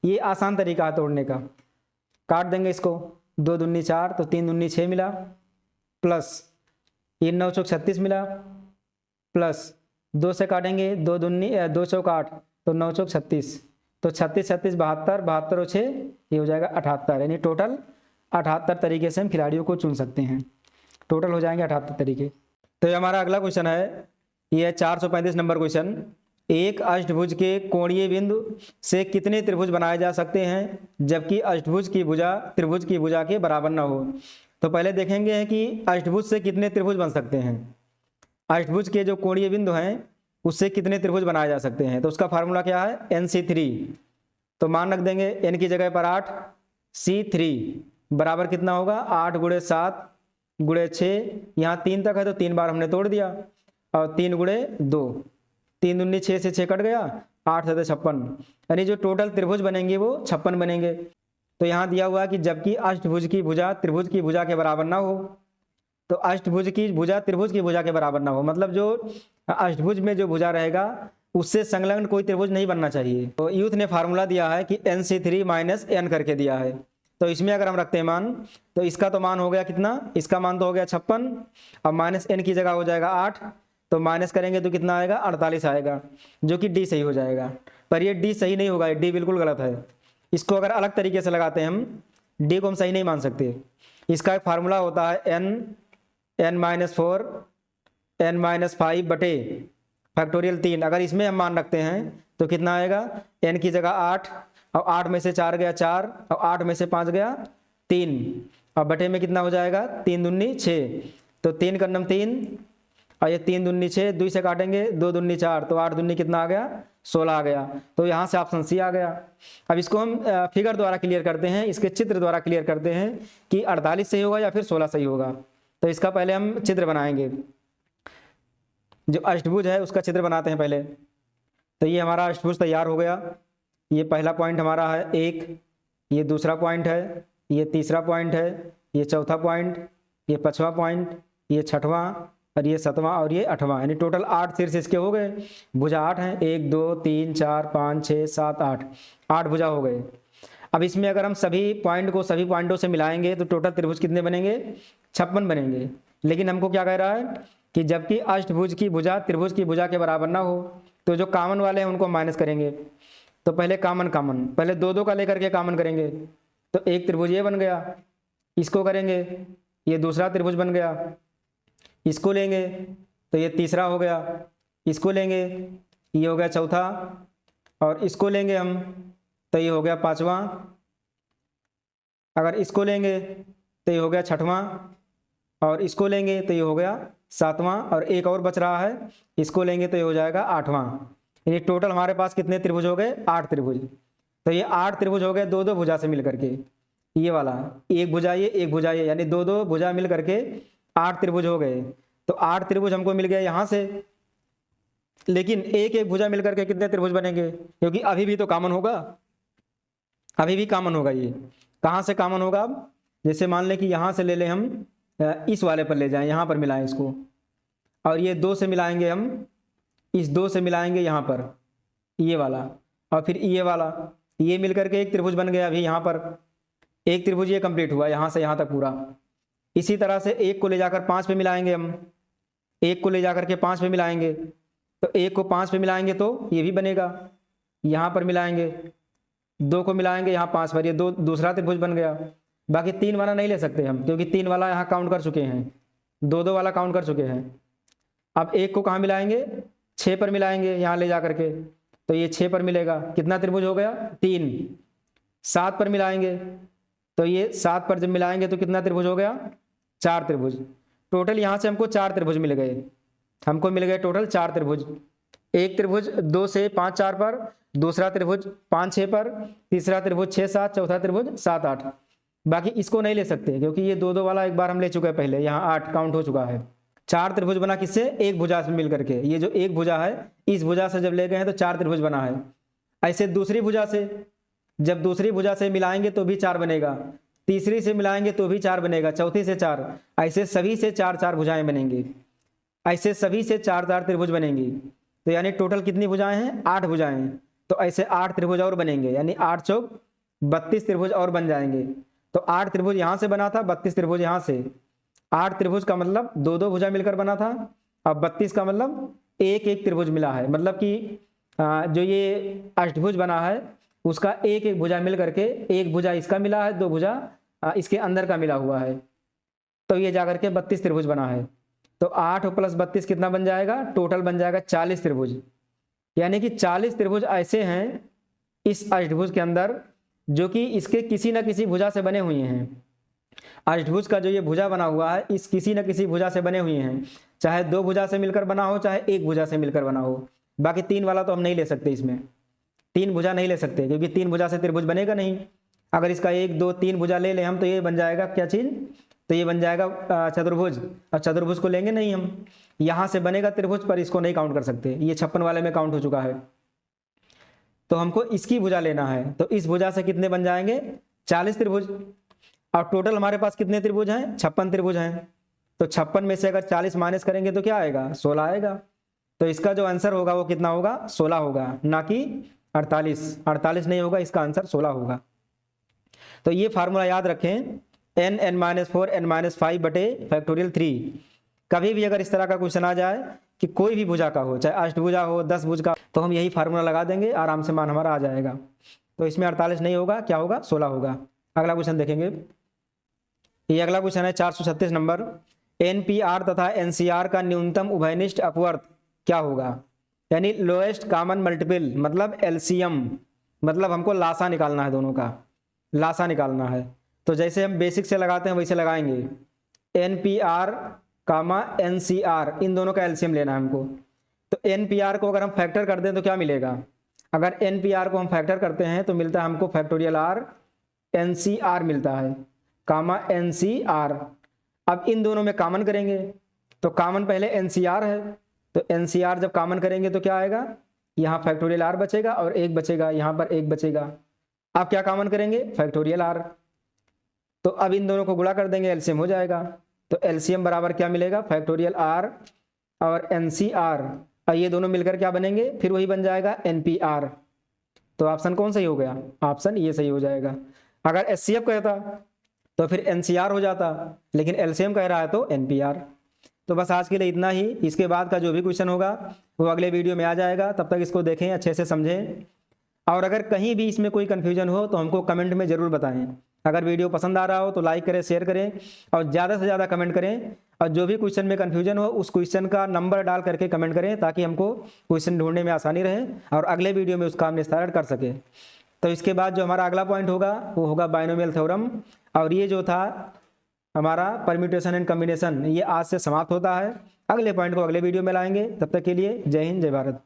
ये आसान तरीका है तोड़ने का। काट देंगे इसको, 2 दूनी 4, तो 3 दूनी 6 मिला, प्लस ये 9 चौक 36 मिला, प्लस 2 से काटेंगे, 2 दूनी 2 चौक 8, तो 9 चौक 36, तो 36 36 72, 72 और 6 ये हो जाएगा 78, यानी टोटल 78 तरीके से हम खिलाड़ियों को चुन सकते हैं। टोटल हो जाएंगे 78 तरीके। तो ये हमारा अगला क्वेश्चन है, ये है 435 नंबर क्वेश्चन। एक अष्टभुज के कोणीय बिंदु से कितने त्रिभुज बनाए जा सकते हैं जबकि अष्टभुज की भुजा त्रिभुज की भुजा के बराबर न हो। तो पहले देखेंगे कि अष्टभुज से कितने त्रिभुज बन सकते हैं। अष्टभुज के जो कोणीय बिंदु हैं उससे कितने त्रिभुज बनाए जा सकते हैं। तो उसका फार्मूला क्या है, NC3। तो मान रख देंगे n की जगह पर 8, C3 बराबर कितना होगा, 8 गुणे 7 गुणे 6, यहाँ 3 तक है तो 3 बार हमने तोड़ दिया, और 3 गुणे 2, 3 दूनी 6 से 6 कट गया, 8 से 56, यानी जो टोटल त्रिभुज बनेंगे वो 56 बनेंगे। तो यहाँ दिया हुआ कि जबकि अष्टभुज की भुजा त्रिभुज की भुजा के बराबर ना हो, तो अष्टभुज की भुजा त्रिभुज की भुजा के बराबर ना हो, मतलब जो अष्टभुज में जो भुजा रहेगा उससे संलग्न कोई त्रिभुज नहीं बनना चाहिए। तो यूथ ने फार्मूला दिया है कि NC3 माइनस n करके दिया है। तो इसमें अगर हम रखते हैं मान, तो इसका तो मान हो गया कितना, इसका मान तो हो गया 56, अब माइनस n की जगह हो जाएगा 8, तो माइनस करेंगे तो कितना आएगा 48 आएगा, जो कि D सही हो जाएगा। पर ये D सही नहीं होगा, ये D बिल्कुल गलत है। इसको अगर अलग तरीके से लगाते हैं हम, D को हम सही नहीं मान सकते। इसका एक फार्मूला होता है n-4 n-5 बटे फैक्टोरियल 3। अगर इसमें हम मान रखते हैं तो कितना आएगा, n की जगह 8, और 8 में से 4 गया 4, और 8 में से 5 गया 3, और बटे में कितना हो जाएगा 3 दूनी 6, तो 3 का नम 3, और ये 3 दूनी 6, 2 से काटेंगे 2 दूनी 4, तो 8 दूनी कितना आ गया 16 आ गया। तो यहाँ से ऑप्शन सी आ गया। अब इसको हम फिगर द्वारा क्लियर करते हैं, इसके चित्र द्वारा क्लियर करते हैं कि 48 सही होगा या फिर 16 सही होगा। तो इसका पहले हम चित्र बनाएंगे, जो अष्टभुज है उसका चित्र बनाते हैं पहले। तो ये हमारा अष्टभुज तैयार हो गया। ये पहला पॉइंट हमारा है 1, ये दूसरा पॉइंट है, ये तीसरा पॉइंट है, ये चौथा पॉइंट, ये पांचवा पॉइंट, ये छठवां, और ये 7वां, और ये 8वां, यानी टोटल 8 शीर्ष इसके हो गए। भुजा 8 हैं, 1 2 3 4 5 6 7 8, 8 भुजा हो गए। अब इसमें अगर हम सभी पॉइंट को सभी पॉइंटों से मिलाएंगे तो टोटल त्रिभुज कितने बनेंगे, 56 बनेंगे। लेकिन हमको क्या कह रहा है कि जबकि अष्टभुज की भुजा त्रिभुज की भुजा के बराबर ना हो, तो जो कॉमन वाले हैं उनको माइनस करेंगे। तो पहले कॉमन पहले 2 का लेकर के कॉमन करेंगे, तो एक त्रिभुज ये बन गया, इसको करेंगे, ये दूसरा त्रिभुज बन गया, इसको लेंगे तो ये तीसरा हो गया, इसको लेंगे ये हो गया चौथा, और इसको लेंगे हम तो ये हो गया 5वां, अगर इसको लेंगे तो ये हो गया 6वां, और इसको लेंगे तो ये हो गया 7वां, और एक और बच रहा है, इसको लेंगे तो ये हो जाएगा 8वां। यानी टोटल हमारे पास कितने त्रिभुज हो गए, 8 त्रिभुज। तो ये 8 त्रिभुज हो गए 2 भुजा से मिल करके, ये वाला एक भुजा ये एक भुजा ये, यानी 2 भुजा मिल करके 8 त्रिभुज हो गए। तो 8 त्रिभुज हमको मिल गए यहाँ से। लेकिन एक भुजा मिल करके कितने त्रिभुज बनेंगे, क्योंकि अभी भी तो कॉमन होगा, अभी भी कॉमन होगा। ये कहाँ से कॉमन होगा, अब जैसे मान लें कि यहाँ से ले लें हम, इस वाले पर ले जाएं, यहाँ पर मिलाएं इसको, और ये 2 से मिलाएंगे हम, इस 2 से मिलाएंगे यहाँ पर ये वाला, और फिर ये वाला, ये मिलकर के एक त्रिभुज बन गया। अभी यहाँ पर एक त्रिभुज ये कंप्लीट हुआ यहाँ से यहाँ तक पूरा। इसी तरह से 1 को ले जाकर 5 पे मिलाएंगे हम, 1 को ले जाकर के 5 पे मिलाएंगे, तो 1 को 5 पे मिलाएंगे तो ये भी बनेगा, यहाँ पर मिलाएंगे, 2 को मिलाएंगे यहाँ 5 पर, ये दूसरा त्रिभुज बन गया। बाकी 3 वाला नहीं ले सकते हम, क्योंकि 3 वाला यहाँ काउंट कर चुके हैं, 2 वाला काउंट कर चुके हैं। अब 1 को कहाँ मिलाएंगे, 6 पर मिलाएंगे यहाँ ले जा करके, तो ये 6 पर मिलेगा, कितना त्रिभुज हो गया 3। 7 पर मिलाएंगे तो ये 7 पर जब मिलाएंगे तो कितना त्रिभुज हो गया, 4 त्रिभुज। टोटल यहाँ से हमको 4 त्रिभुज मिल गए, हमको मिल गए टोटल 4 त्रिभुज। एक त्रिभुज 2 से 5 4 पर, दूसरा त्रिभुज 5 6 पर, तीसरा त्रिभुज 6 7, चौथा त्रिभुज 7 8। बाकी इसको नहीं ले सकते क्योंकि ये 2 वाला एक बार हम ले चुके हैं पहले, यहाँ 8 काउंट हो चुका है। 4 त्रिभुज बना किससे, एक भुजा से मिल करके। ये जो एक भुजा है इस भुजा से जब ले गए हैं तो 4 त्रिभुज बना है। ऐसे दूसरी भुजा से, जब दूसरी भुजा से मिलाएंगे तो भी 4 बनेगा, तीसरी से मिलाएंगे तो भी 4 बनेगा, चौथी से 4, ऐसे सभी से 4 4 भुजाएं बनेंगी, ऐसे सभी से 4 4 त्रिभुज बनेंगी। तो यानी टोटल कितनी भुजाएं हैं, 8 भुजाएं। तो ऐसे 8 त्रिभुज और बनेंगे, यानी 8 चौक 32 त्रिभुज और बन जाएंगे। तो 8 त्रिभुज यहाँ से बना था, 32 त्रिभुज यहाँ से। 8 त्रिभुज का मतलब 2 भुजा मिलकर बना था, अब 32 का मतलब एक त्रिभुज मिला है। मतलब कि जो ये अष्टभुज बना है उसका एक भुजा मिल करके, एक भुजा इसका मिला है, 2 भुजा इसके अंदर का मिला हुआ है, तो ये जाकर के 32 त्रिभुज बना है। तो 8 + 32 कितना बन जाएगा, टोटल बन जाएगा 40 त्रिभुज। यानी कि 40 त्रिभुज ऐसे हैं इस अष्टभुज के अंदर जो कि इसके किसी न किसी भुजा से बने हुए हैं। अष्टभुज का जो ये भुजा बना हुआ है इस किसी न किसी भुजा से बने हुए हैं, चाहे 2 भुजा से मिलकर बना हो, चाहे एक भुजा से मिलकर बना हो। बाकी 3 वाला तो हम नहीं ले सकते, इसमें 3 भुजा नहीं ले सकते क्योंकि 3 भुजा से त्रिभुज बनेगा नहीं। अगर इसका 1 2 3 भुजा ले लें हम तो ये बन जाएगा क्या चीज, तो ये बन जाएगा चतुर्भुज। और चतुर्भुज को लेंगे नहीं हम, यहाँ से बनेगा त्रिभुज पर इसको नहीं काउंट कर सकते, ये 56 वाले में काउंट हो चुका है। तो हमको इसकी भुजा लेना है, तो इस भुजा से कितने बन जाएंगे, 40 त्रिभुज। और टोटल हमारे पास कितने त्रिभुज हैं, 56 त्रिभुज हैं। तो 56 में से अगर 40 माइनस करेंगे तो क्या आएगा, 16 आएगा। तो इसका जो आंसर होगा वो कितना होगा, 16 होगा, ना कि 48। 48 नहीं होगा, इसका आंसर 16 होगा। तो ये फार्मूला याद रखें, n(n-4) n-5 बटे फैक्टोरियल 3। कभी भी अगर इस तरह का क्वेश्चन आ जाए कि कोई भी भुजा का हो, चाहे अष्टभुजा हो, 10 भुज का, तो हम यही फार्मूला लगा देंगे, आराम से मान हमारा आ जाएगा। तो इसमें 48 नहीं होगा, क्या होगा, 16 होगा। अगला क्वेश्चन देखेंगे, ये अगला क्वेश्चन है 436 नंबर। एनपीआर तथा एनसीआर का न्यूनतम उभयनिष्ठ अपवर्त क्या होगा, यानी लोएस्ट कॉमन मल्टीपल, मतलब एलसीएम, मतलब हमको लासा निकालना है, दोनों का लासा निकालना है। तो जैसे हम बेसिक से लगाते हैं वैसे लगाएंगे, एनपीआर कामा एनसीआर, इन दोनों का एलसीएम लेना है हमको। तो एनपीआर को अगर हम फैक्टर कर दें तो क्या मिलेगा, अगर एनपीआर को हम फैक्टर करते हैं तो मिलता है हमको फैक्टोरियल आर एनसीआर मिलता है, कामा एनसीआर। अब इन दोनों में कॉमन करेंगे, तो कॉमन पहले एनसीआर है, तो एनसीआर जब कॉमन करेंगे तो क्या आएगा, यहाँ फैक्टोरियल आर बचेगा और एक बचेगा, यहाँ पर एक बचेगा। अब क्या कॉमन करेंगे, फैक्टोरियल आर। तो अब इन दोनों को गुणा कर देंगे, एलसीएम हो जाएगा। तो एलसीएम बराबर क्या मिलेगा, फैक्टोरियल आर और एनसीआर, और ये दोनों मिलकर क्या बनेंगे, फिर वही बन जाएगा एनपीआर। तो ऑप्शन कौन सही हो गया, ऑप्शन ये सही हो जाएगा। अगर एचसीएफ कहता तो फिर एनसीआर हो जाता, लेकिन एलसीएम कह रहा है तो एनपीआर। तो बस आज के लिए इतना ही। इसके बाद का जो भी क्वेश्चन होगा वो अगले वीडियो में आ जाएगा, तब तक इसको देखें, अच्छे से समझें। और अगर कहीं भी इसमें कोई कन्फ्यूजन हो तो हमको कमेंट में ज़रूर बताएं। अगर वीडियो पसंद आ रहा हो तो लाइक करें, शेयर करें और ज़्यादा से ज़्यादा कमेंट करें। और जो भी क्वेश्चन में कन्फ्यूजन हो उस क्वेश्चन का नंबर डाल करके कमेंट करें, ताकि हमको क्वेश्चन ढूंढने में आसानी रहे और अगले वीडियो में उसका हम निस्तारण कर सकें। तो इसके बाद जो हमारा अगला पॉइंट होगा वो होगा बाइनोमियल थ्योरम। और ये जो था हमारा परम्यूटेशन एंड कॉम्बिनेशन, ये आज से समाप्त होता है। अगले पॉइंट को अगले वीडियो में लाएंगे। तब तक के लिए जय हिंद, जय भारत।